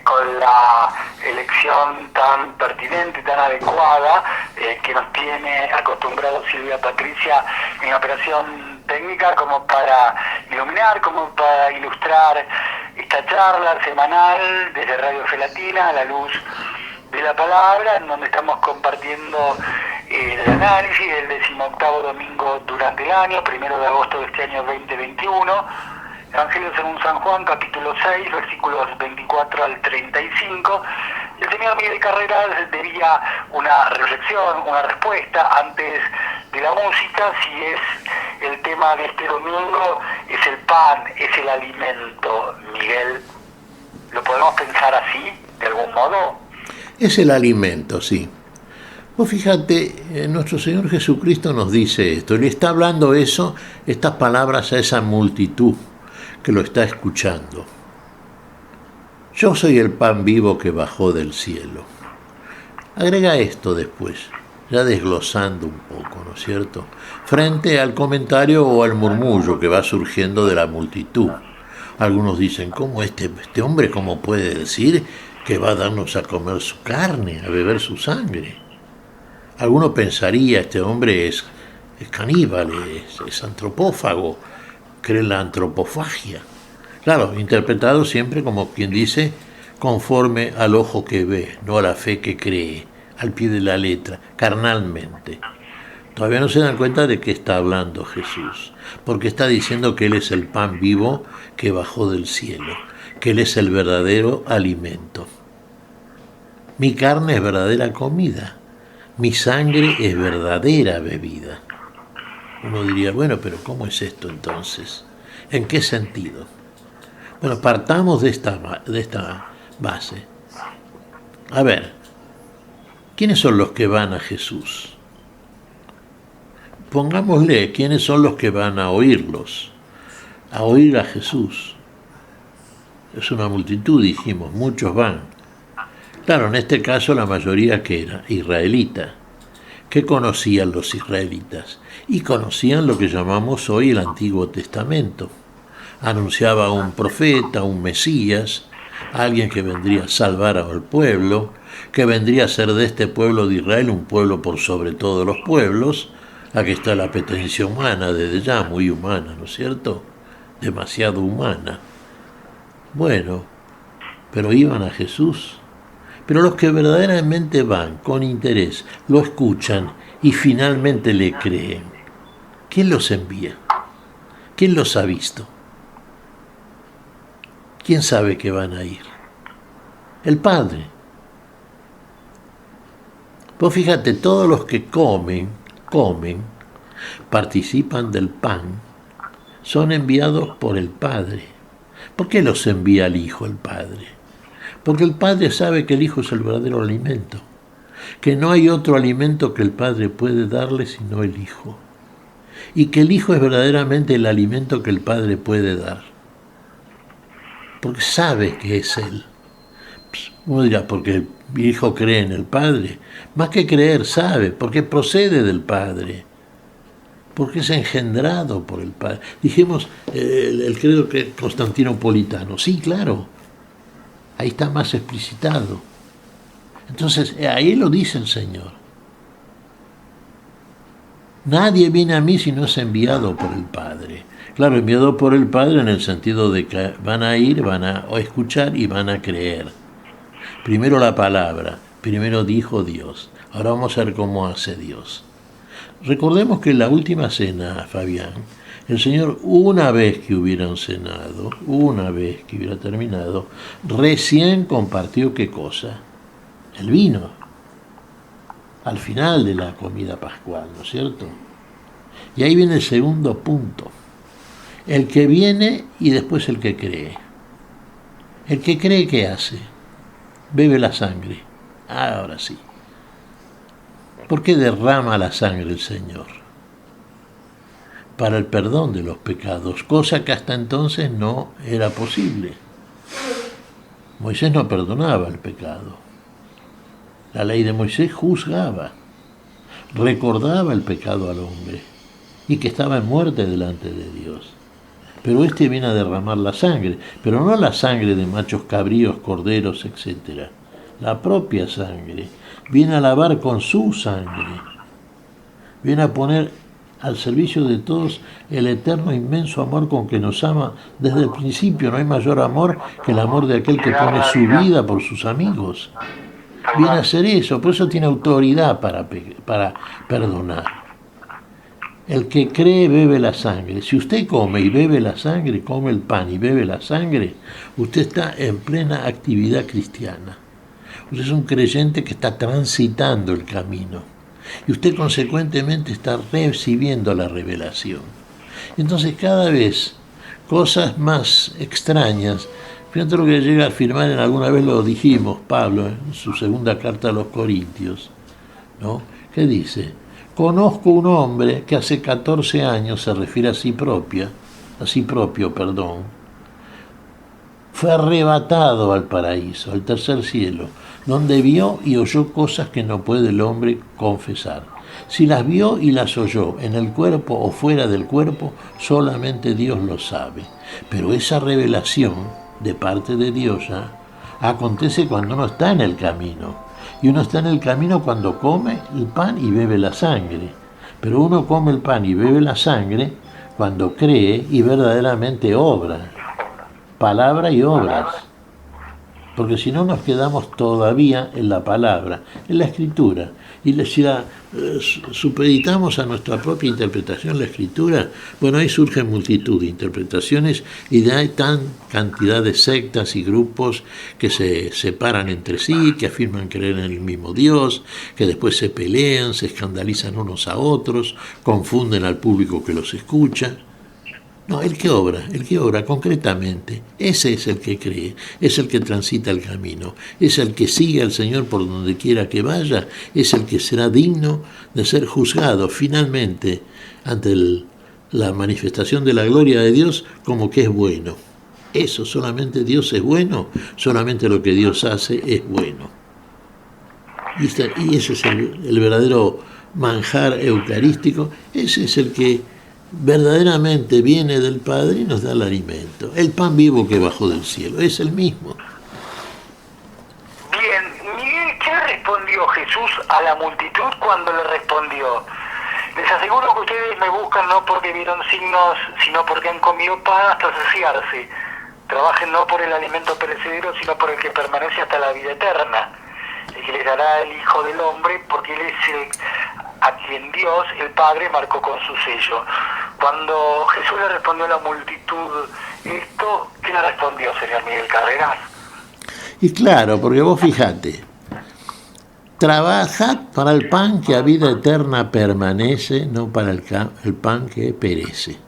con la elección tan pertinente, tan adecuada, que nos tiene acostumbrados Silvia Patricia en la operación técnica, como para iluminar, como para ilustrar esta charla semanal desde Radio Fe Latina a la luz de la palabra, en donde estamos compartiendo el análisis del 18º domingo durante el año, 1 de agosto de este año 2021, Evangelio según San Juan, capítulo 6, versículos 24 al 35. El señor Miguel Carreras daría una reflexión, una respuesta antes de la música, si es el tema de este domingo, es el pan, es el alimento. Miguel, ¿lo podemos pensar así, de algún modo? Es el alimento, sí. Vos fíjate, nuestro Señor Jesucristo nos dice esto, y le está hablando estas palabras a esa multitud que lo está escuchando. Yo soy el pan vivo que bajó del cielo. Agrega esto después, ya desglosando un poco, ¿no es cierto?, frente al comentario o al murmullo que va surgiendo de la multitud. Algunos dicen, ¿cómo este hombre cómo puede decir que va a darnos a comer su carne, a beber su sangre? Alguno pensaría, este hombre es caníbal, es antropófago, cree en la antropofagia. Claro, interpretado siempre como quien dice, conforme al ojo que ve, no a la fe que cree, al pie de la letra, carnalmente. Todavía no se dan cuenta de qué está hablando Jesús, porque está diciendo que Él es el pan vivo que bajó del cielo, que Él es el verdadero alimento. Mi carne es verdadera comida, mi sangre es verdadera bebida. Uno diría, bueno, pero ¿cómo es esto entonces? ¿En qué sentido? Bueno, partamos de esta base. A ver, ¿quiénes son los que van a Jesús? Pongámosle, ¿quiénes son los que van a oírlos? A oír a Jesús. Es una multitud, dijimos, muchos van. Claro, en este caso la mayoría que era israelita. ¿Qué conocían los israelitas? Y conocían lo que llamamos hoy el Antiguo Testamento. Anunciaba a un profeta, un Mesías, alguien que vendría a salvar al pueblo, que vendría a ser de este pueblo de Israel un pueblo por sobre todos los pueblos. Aquí está la pretensión humana, desde ya muy humana, ¿no es cierto? Demasiado humana. Bueno, pero iban a Jesús. Pero los que verdaderamente van con interés, lo escuchan y finalmente le creen. ¿Quién los envía? ¿Quién los ha visto? ¿Quién sabe que van a ir? El Padre. Vos fíjate, todos los que comen, participan del pan, son enviados por el Padre. ¿Por qué los envía el Hijo, el Padre? Porque el Padre sabe que el Hijo es el verdadero alimento, que no hay otro alimento que el Padre puede darle sino el Hijo, y que el Hijo es verdaderamente el alimento que el Padre puede dar, porque sabe que es Él. Uno dirá, porque el Hijo cree en el Padre. Más que creer, sabe, porque procede del Padre, porque es engendrado por el Padre. Dijimos el credo constantinopolitano. Sí, claro, ahí está más explicitado. Entonces, ahí lo dice el Señor. Nadie viene a mí si no es enviado por el Padre. Claro, enviado por el Padre en el sentido de que van a ir, van a escuchar y van a creer. Primero la palabra, primero dijo Dios. Ahora vamos a ver cómo hace Dios. Recordemos que en la última cena, Fabián, el Señor, una vez que hubieran cenado, una vez que hubiera terminado, recién compartió ¿qué cosa? El vino. Al final de la comida pascual, ¿no es cierto? Y ahí viene el segundo punto. El que viene y después el que cree. El que cree, ¿qué hace? Bebe la sangre. Ahora sí. ¿Por qué derrama la sangre el Señor? Para el perdón de los pecados, cosa que hasta entonces no era posible. Moisés no perdonaba el pecado. La ley de Moisés juzgaba, recordaba el pecado al hombre y que estaba en muerte delante de Dios. pero este viene a derramar la sangre, pero no la sangre de machos cabríos, corderos, etc. La propia sangre. Viene a lavar con su sangre. Viene a poner al servicio de todos el eterno inmenso amor con que nos ama desde el principio. No hay mayor amor que el amor de aquel que pone su vida por sus amigos. Viene a hacer eso, por eso tiene autoridad para perdonar. El que cree bebe la sangre. Si usted come y bebe la sangre, come el pan y bebe la sangre, usted está en plena actividad cristiana. Usted es un creyente que está transitando el camino. Y usted consecuentemente está recibiendo la revelación. Entonces cada vez cosas más extrañas. Fíjate lo que llega a afirmar, alguna vez lo dijimos, Pablo, en su segunda carta a los Corintios, ¿no? ¿Qué dice? Conozco un hombre que hace 14 años, se refiere a sí propio, fue arrebatado al paraíso, al tercer cielo, donde vio y oyó cosas que no puede el hombre confesar. Si las vio y las oyó en el cuerpo o fuera del cuerpo, solamente Dios lo sabe. Pero esa revelación de parte de Dios ya acontece cuando uno está en el camino. Y uno está en el camino cuando come el pan y bebe la sangre. Pero uno come el pan y bebe la sangre cuando cree y verdaderamente obra. Palabra y obras. Porque si no nos quedamos todavía en la palabra, en la escritura. Y si la supeditamos a nuestra propia interpretación la escritura, bueno, ahí surgen multitud de interpretaciones y hay tan cantidad de sectas y grupos que se separan entre sí, que afirman creer en el mismo Dios, que después se pelean, se escandalizan unos a otros, confunden al público que los escucha. No, el que obra concretamente, ese es el que cree, es el que transita el camino, es el que sigue al Señor por donde quiera que vaya, es el que será digno de ser juzgado finalmente ante la manifestación de la gloria de Dios como que es bueno. Eso, solamente Dios es bueno, solamente lo que Dios hace es bueno. Y ese es el verdadero manjar eucarístico, ese es el que verdaderamente viene del Padre y nos da el alimento. El pan vivo que bajó del cielo es el mismo. Bien, Miguel, ¿qué respondió Jesús a la multitud cuando le respondió? Les aseguro que ustedes me buscan no porque vieron signos, sino porque han comido pan hasta saciarse. Trabajen no por el alimento perecedero, sino por el que permanece hasta la vida eterna, el que les dará el Hijo del Hombre, porque Él es el a quien Dios, el Padre, marcó con su sello. Cuando Jesús le respondió a la multitud esto, ¿qué le respondió, señor Miguel Carreras? Y claro, porque vos fijate, trabajad para el pan que a vida eterna permanece, no para el pan que perece.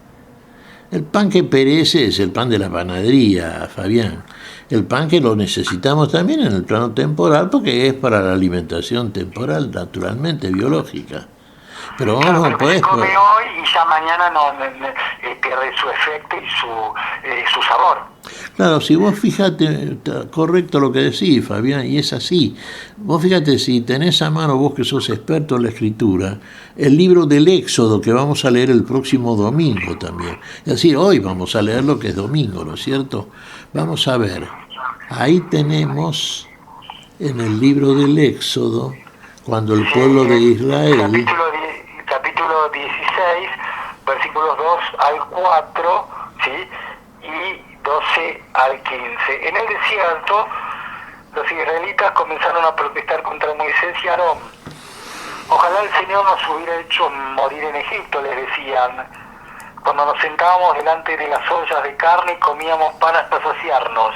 El pan que perece es el pan de la panadería, Fabián. El pan que lo necesitamos también en el plano temporal, porque es para la alimentación temporal, naturalmente, biológica. Pero vamos a poder... Se come hoy y ya mañana pierde su efecto y su sabor. Claro, si vos fíjate, correcto lo que decís, Fabián, y es así. Vos fíjate, si tenés a mano, vos que sos experto en la escritura, el libro del Éxodo que vamos a leer el próximo domingo también. Es decir, hoy vamos a leer lo que es domingo, ¿no es cierto? Vamos a ver, ahí tenemos en el libro del Éxodo, cuando el pueblo de Israel... Capítulo 16, versículos 2 al 4, ¿sí? Y 12 al 15. En el desierto, los israelitas comenzaron a protestar contra Moisés y Aarón. Ojalá el Señor nos hubiera hecho morir en Egipto, les decían, cuando nos sentábamos delante de las ollas de carne y comíamos pan hasta saciarnos,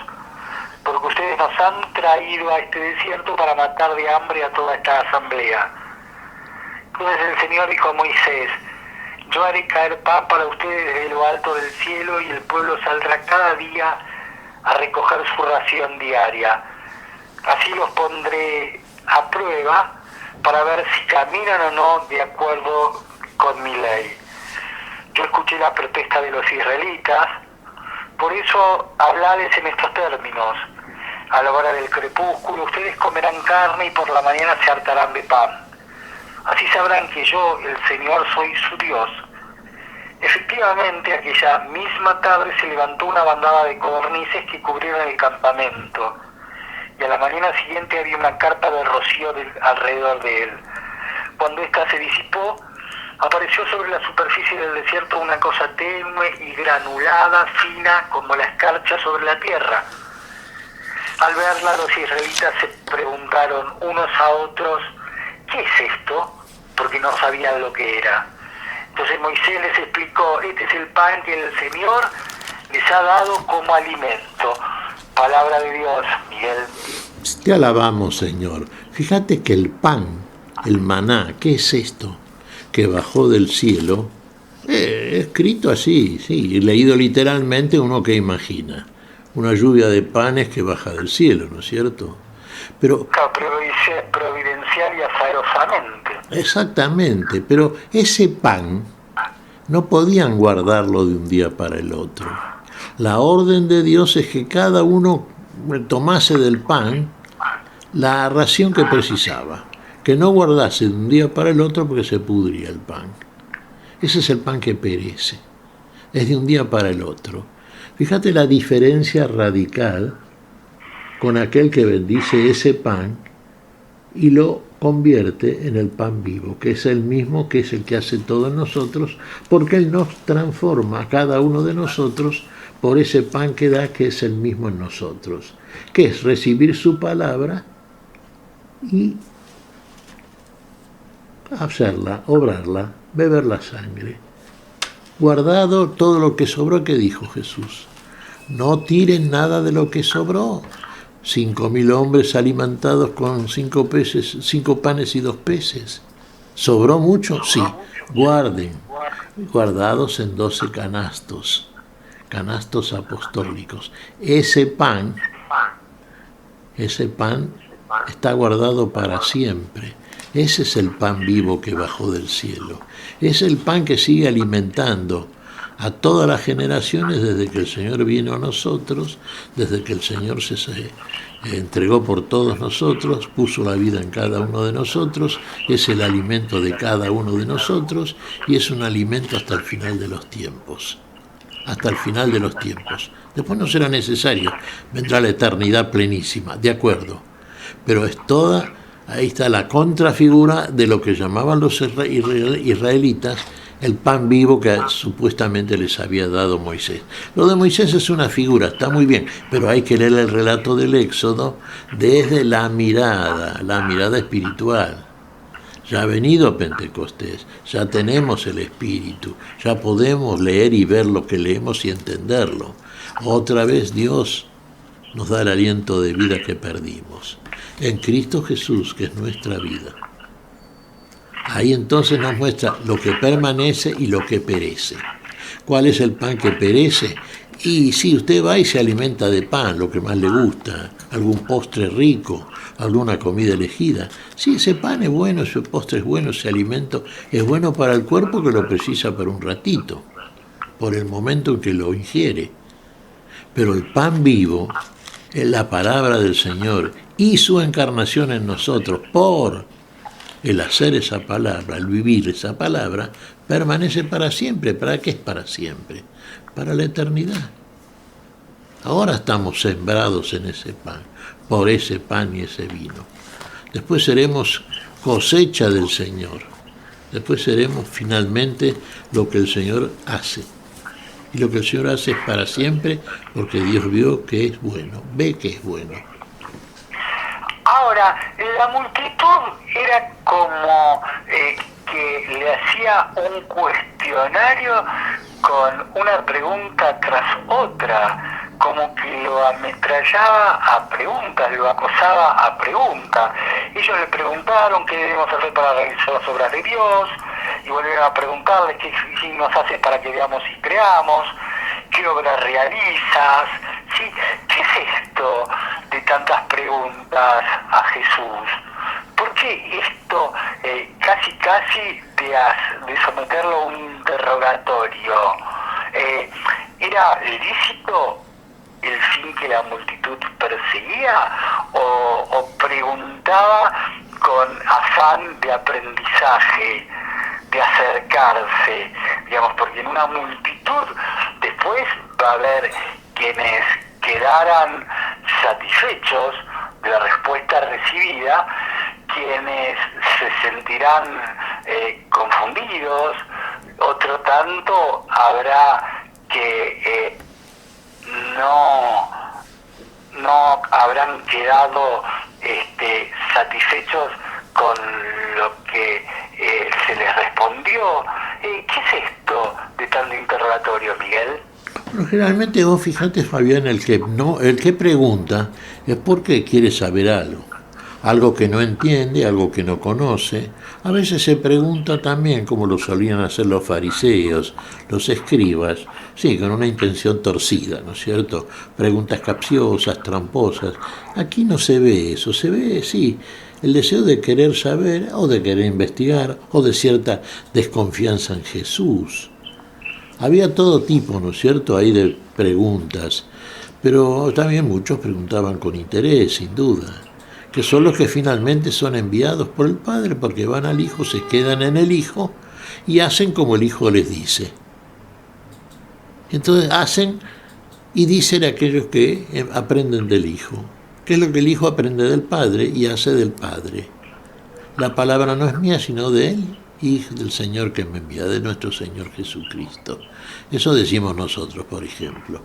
porque ustedes nos han traído a este desierto para matar de hambre a toda esta asamblea. Entonces el Señor dijo a Moisés, yo haré caer pan para ustedes desde lo alto del cielo y el pueblo saldrá cada día a recoger su ración diaria. Así los pondré a prueba para ver si caminan o no de acuerdo con mi ley. Yo escuché la protesta de los israelitas, por eso hablales en estos términos. A la hora del crepúsculo ustedes comerán carne y por la mañana se hartarán de pan. Así sabrán que yo, el Señor, soy su Dios. Efectivamente, aquella misma tarde se levantó una bandada de codornices que cubrieron el campamento, y a la mañana siguiente había una carpa de rocío alrededor de él. Cuando ésta se disipó, apareció sobre la superficie del desierto una cosa tenue y granulada, fina como la escarcha sobre la tierra. Al verla, los israelitas se preguntaron unos a otros, ¿qué es esto? Porque no sabían lo que era. Entonces Moisés les explicó, este es el pan que el Señor les ha dado como alimento. Palabra de Dios, Miguel. Te alabamos, Señor. Fíjate que el pan, el maná, ¿qué es esto? Que bajó del cielo, escrito así, sí, leído literalmente, uno que imagina. Una lluvia de panes que baja del cielo, ¿no es cierto? Pero dice providencial y azarosamente. exactamente, pero ese pan no podían guardarlo de un día para el otro. La orden de Dios es que cada uno tomase del pan la ración que precisaba, que no guardase de un día para el otro porque se pudría el pan. Ese es el pan que perece, es de un día para el otro. Fíjate la diferencia radical con aquel que bendice ese pan y lo convierte en el pan vivo, que es el mismo, que es el que hace todo en nosotros, porque Él nos transforma a cada uno de nosotros por ese pan que da, que es el mismo en nosotros, que es recibir su palabra y hacerla, obrarla, beber la sangre. Guardado todo lo que sobró, que dijo Jesús. No tiren nada de lo que sobró. 5.000 hombres alimentados con 5 panes y 2 peces. ¿Sobró mucho? Sí. Guarden. Guardados en 12 canastos apostólicos. Ese pan está guardado para siempre. Ese es el pan vivo que bajó del cielo. Es el pan que sigue alimentando a todas las generaciones desde que el Señor vino a nosotros, desde que el Señor se entregó por todos nosotros, puso la vida en cada uno de nosotros, es el alimento de cada uno de nosotros y es un alimento hasta el final de los tiempos. Hasta el final de los tiempos. Después no será necesario, vendrá la eternidad plenísima, de acuerdo. Pero es toda, ahí está la contrafigura de lo que llamaban los israelitas el pan vivo que supuestamente les había dado Moisés. Lo de Moisés es una figura, está muy bien, pero hay que leer el relato del Éxodo desde la mirada espiritual. Ya ha venido Pentecostés, ya tenemos el Espíritu, ya podemos leer y ver lo que leemos y entenderlo. Otra vez Dios nos da el aliento de vida que perdimos. En Cristo Jesús, que es nuestra vida. Ahí entonces nos muestra lo que permanece y lo que perece. ¿Cuál es el pan que perece? Y si usted va y se alimenta de pan, lo que más le gusta, algún postre rico, alguna comida elegida. Sí, ese pan es bueno, ese postre es bueno, ese alimento es bueno para el cuerpo que lo precisa por un ratito, por el momento en que lo ingiere. Pero el pan vivo es la palabra del Señor y su encarnación en nosotros por el hacer esa palabra, el vivir esa palabra, permanece para siempre. ¿Para qué es para siempre? Para la eternidad. Ahora estamos sembrados en ese pan, por ese pan y ese vino. Después seremos cosecha del Señor. Después seremos finalmente lo que el Señor hace. Y lo que el Señor hace es para siempre, porque Dios vio que es bueno, ve que es bueno. Ahora, la multitud era como que le hacía un cuestionario con una pregunta tras otra, como que lo ametrallaba a preguntas, lo acosaba a preguntas. Ellos le preguntaron qué debemos hacer para realizar las obras de Dios, y volvieron a preguntarle qué signos haces para que veamos y creamos, qué obras realizas, ¿sí? ¿Qué es esto de tantas preguntas a Jesús? ¿Por qué esto casi de someterlo a un interrogatorio? ¿Era lícito el fin que la multitud perseguía o preguntaba con afán de aprendizaje, de acercarse, digamos, porque y en una multitud, después va a haber quienes quedaran satisfechos de la respuesta recibida, quienes se sentirán confundidos, otro tanto habrá que no habrán quedado satisfechos con lo que se les respondió. ¿Qué es esto de tanto interrogatorio, Miguel? Pero generalmente vos fijate, Fabián, el que pregunta es porque quiere saber algo que no entiende, algo que no conoce. A veces se pregunta también, como lo solían hacer los fariseos, los escribas, sí, con una intención torcida, ¿no es cierto? Preguntas capciosas, tramposas. Aquí no se ve eso, se ve, sí, el deseo de querer saber, o de querer investigar, o de cierta desconfianza en Jesús. Había todo tipo, ¿no es cierto?, ahí de preguntas, pero también muchos preguntaban con interés, sin duda, que son los que finalmente son enviados por el Padre, porque van al Hijo, se quedan en el Hijo y hacen como el Hijo les dice. Entonces hacen y dicen aquellos que aprenden del Hijo, que es lo que el Hijo aprende del Padre y hace del Padre. La palabra no es mía, sino de Él y del Señor que me envía, de nuestro Señor Jesucristo. Eso decimos nosotros, por ejemplo.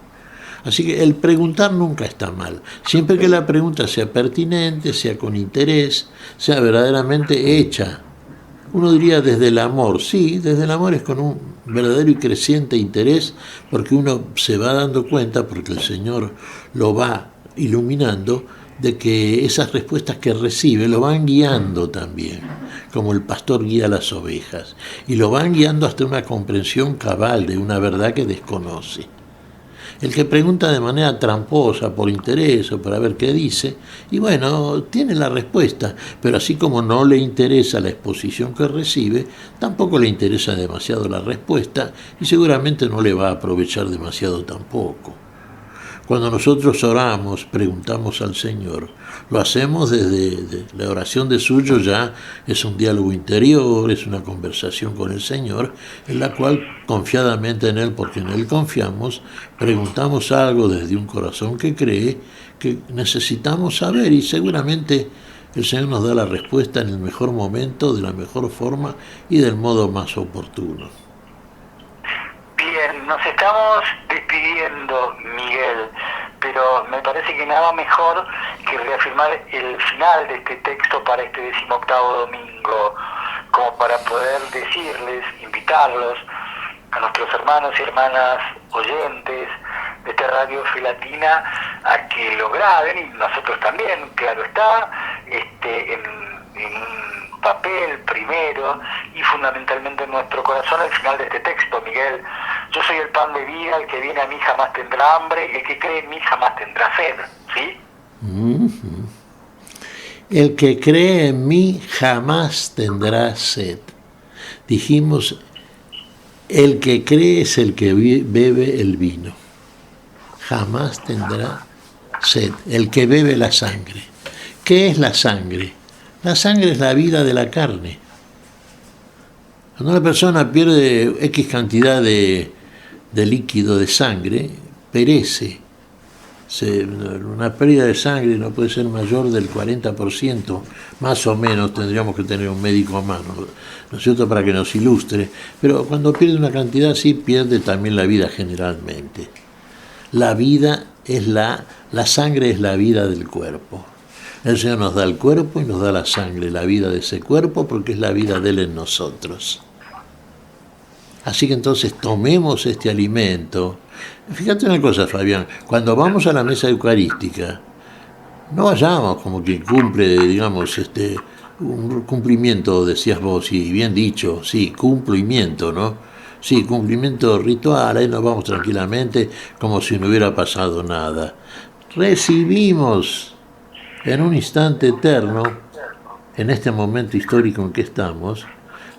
Así que el preguntar nunca está mal, siempre que la pregunta sea pertinente, sea con interés, sea verdaderamente hecha. Uno diría desde el amor, sí, desde el amor es con un verdadero y creciente interés, porque uno se va dando cuenta, porque el Señor lo va iluminando, de que esas respuestas que recibe lo van guiando también, como el pastor guía a las ovejas, y lo van guiando hasta una comprensión cabal de una verdad que desconoce. El que pregunta de manera tramposa, por interés o para ver qué dice, y bueno, tiene la respuesta, pero así como no le interesa la exposición que recibe, tampoco le interesa demasiado la respuesta y seguramente no le va a aprovechar demasiado tampoco. Cuando nosotros oramos, preguntamos al Señor, lo hacemos desde la oración de suyo, ya es un diálogo interior, es una conversación con el Señor, en la cual confiadamente en Él, porque en Él confiamos, preguntamos algo desde un corazón que cree, que necesitamos saber y seguramente el Señor nos da la respuesta en el mejor momento, de la mejor forma y del modo más oportuno. Bien, nos estamos despidiendo, Miguel, pero me parece que nada mejor que reafirmar el final de este texto para este 18º domingo, como para poder decirles, invitarlos a nuestros hermanos y hermanas oyentes de esta Radio Fe Latina a que lo graben, y nosotros también, claro está, en un papel primero y fundamentalmente en nuestro corazón al final de este texto, Miguel. Yo soy el pan de vida, el que viene a mí jamás tendrá hambre, y el que cree en mí jamás tendrá sed, ¿sí? Uh-huh. El que cree en mí jamás tendrá sed. Dijimos, el que cree es el que bebe el vino. Jamás tendrá sed. El que bebe la sangre. ¿Qué es la sangre? La sangre es la vida de la carne. Cuando una persona pierde X cantidad de líquido de sangre, perece. Una pérdida de sangre no puede ser mayor del 40%, más o menos, tendríamos que tener un médico a mano, ¿no es cierto?, para que nos ilustre, pero cuando pierde una cantidad así, pierde también la vida generalmente. La vida es la sangre es la vida del cuerpo. El Señor nos da el cuerpo y nos da la sangre, la vida de ese cuerpo, porque es la vida de Él en nosotros. Así que entonces tomemos este alimento. Fíjate una cosa, Fabián, cuando vamos a la mesa eucarística, no vayamos como quien cumple, digamos, un cumplimiento, decías vos, y bien dicho, sí, cumplimiento, ¿no? Sí, cumplimiento ritual, ahí nos vamos tranquilamente, como si no hubiera pasado nada. Recibimos en un instante eterno, en este momento histórico en que estamos,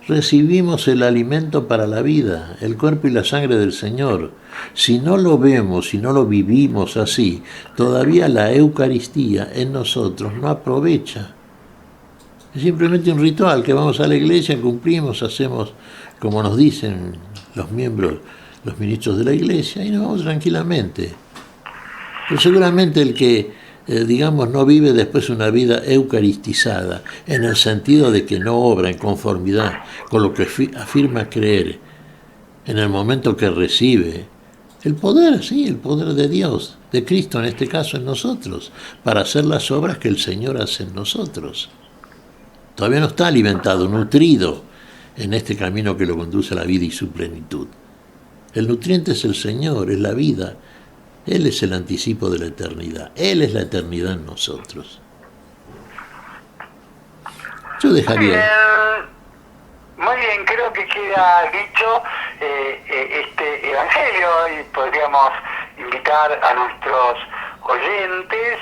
recibimos el alimento para la vida, el cuerpo y la sangre del Señor. Si no lo vemos, si no lo vivimos así, todavía la Eucaristía en nosotros no aprovecha. Es simplemente un ritual que vamos a la iglesia, cumplimos, hacemos como nos dicen los miembros, los ministros de la Iglesia, y nos vamos tranquilamente. Pero seguramente el que, digamos, no vive después una vida eucaristizada, en el sentido de que no obra en conformidad con lo que afirma creer, en el momento que recibe el poder, sí, el poder de Dios, de Cristo en este caso en nosotros, para hacer las obras que el Señor hace en nosotros. Todavía no está alimentado, nutrido en este camino que lo conduce a la vida y su plenitud. El nutriente es el Señor, es la vida. Él es el anticipo de la eternidad. Él es la eternidad en nosotros. Yo dejaría... Muy bien, creo que queda dicho este evangelio y podríamos invitar a nuestros oyentes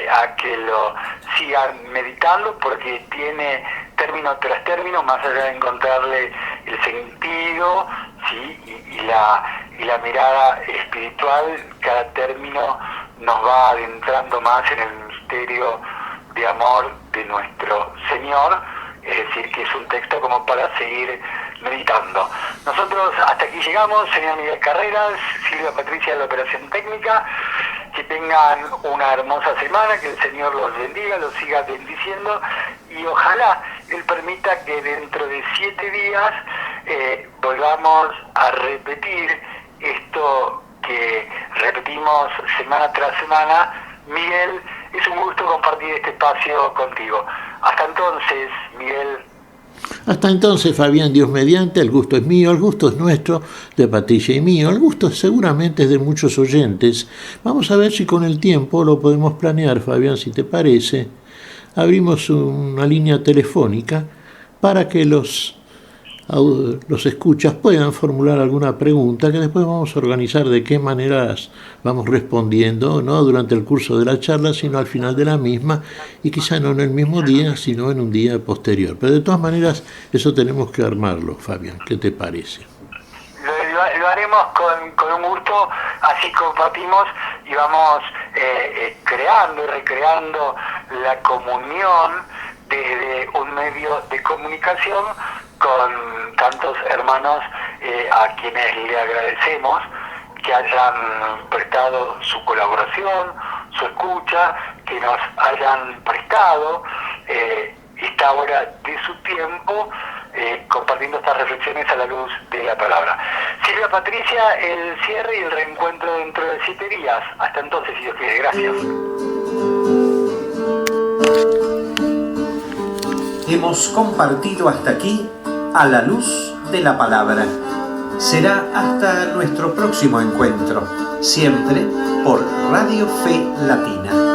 a que lo sigan meditando porque tiene término tras término, más allá de encontrarle el sentido, ¿sí? y la mirada espiritual, cada término nos va adentrando más en el misterio de amor de nuestro Señor. Es decir, que es un texto como para seguir meditando. Nosotros hasta aquí llegamos, señor Miguel Carreras, Silvia Patricia de la Operación Técnica. Que tengan una hermosa semana, que el Señor los bendiga, los siga bendiciendo y ojalá Él permita que dentro de 7 días volvamos a repetir esto que repetimos semana tras semana. Miguel, es un gusto compartir este espacio contigo. Hasta entonces, Miguel. Hasta entonces, Fabián, Dios mediante, el gusto es mío, el gusto es nuestro, de Patricia y mío, el gusto seguramente es de muchos oyentes. Vamos a ver si con el tiempo lo podemos planear, Fabián, si te parece. Abrimos una línea telefónica para que los escuchas puedan formular alguna pregunta que después vamos a organizar de qué maneras vamos respondiendo, no durante el curso de la charla, sino al final de la misma, y quizá no en el mismo día, sino en un día posterior. Pero de todas maneras, eso tenemos que armarlo, Fabián. ¿Qué te parece? Lo haremos con un gusto, así compartimos y vamos creando y recreando la comunión desde un medio de comunicación con tantos hermanos a quienes le agradecemos que hayan prestado su colaboración, su escucha, que nos hayan prestado esta hora de su tiempo compartiendo estas reflexiones a la luz de la palabra. Silvia Patricia, el cierre y el reencuentro dentro de 7 días. Hasta entonces, si Dios quiere. Gracias. Hemos compartido hasta aquí a la luz de la palabra. Será hasta nuestro próximo encuentro, siempre por Radio Fe Latina.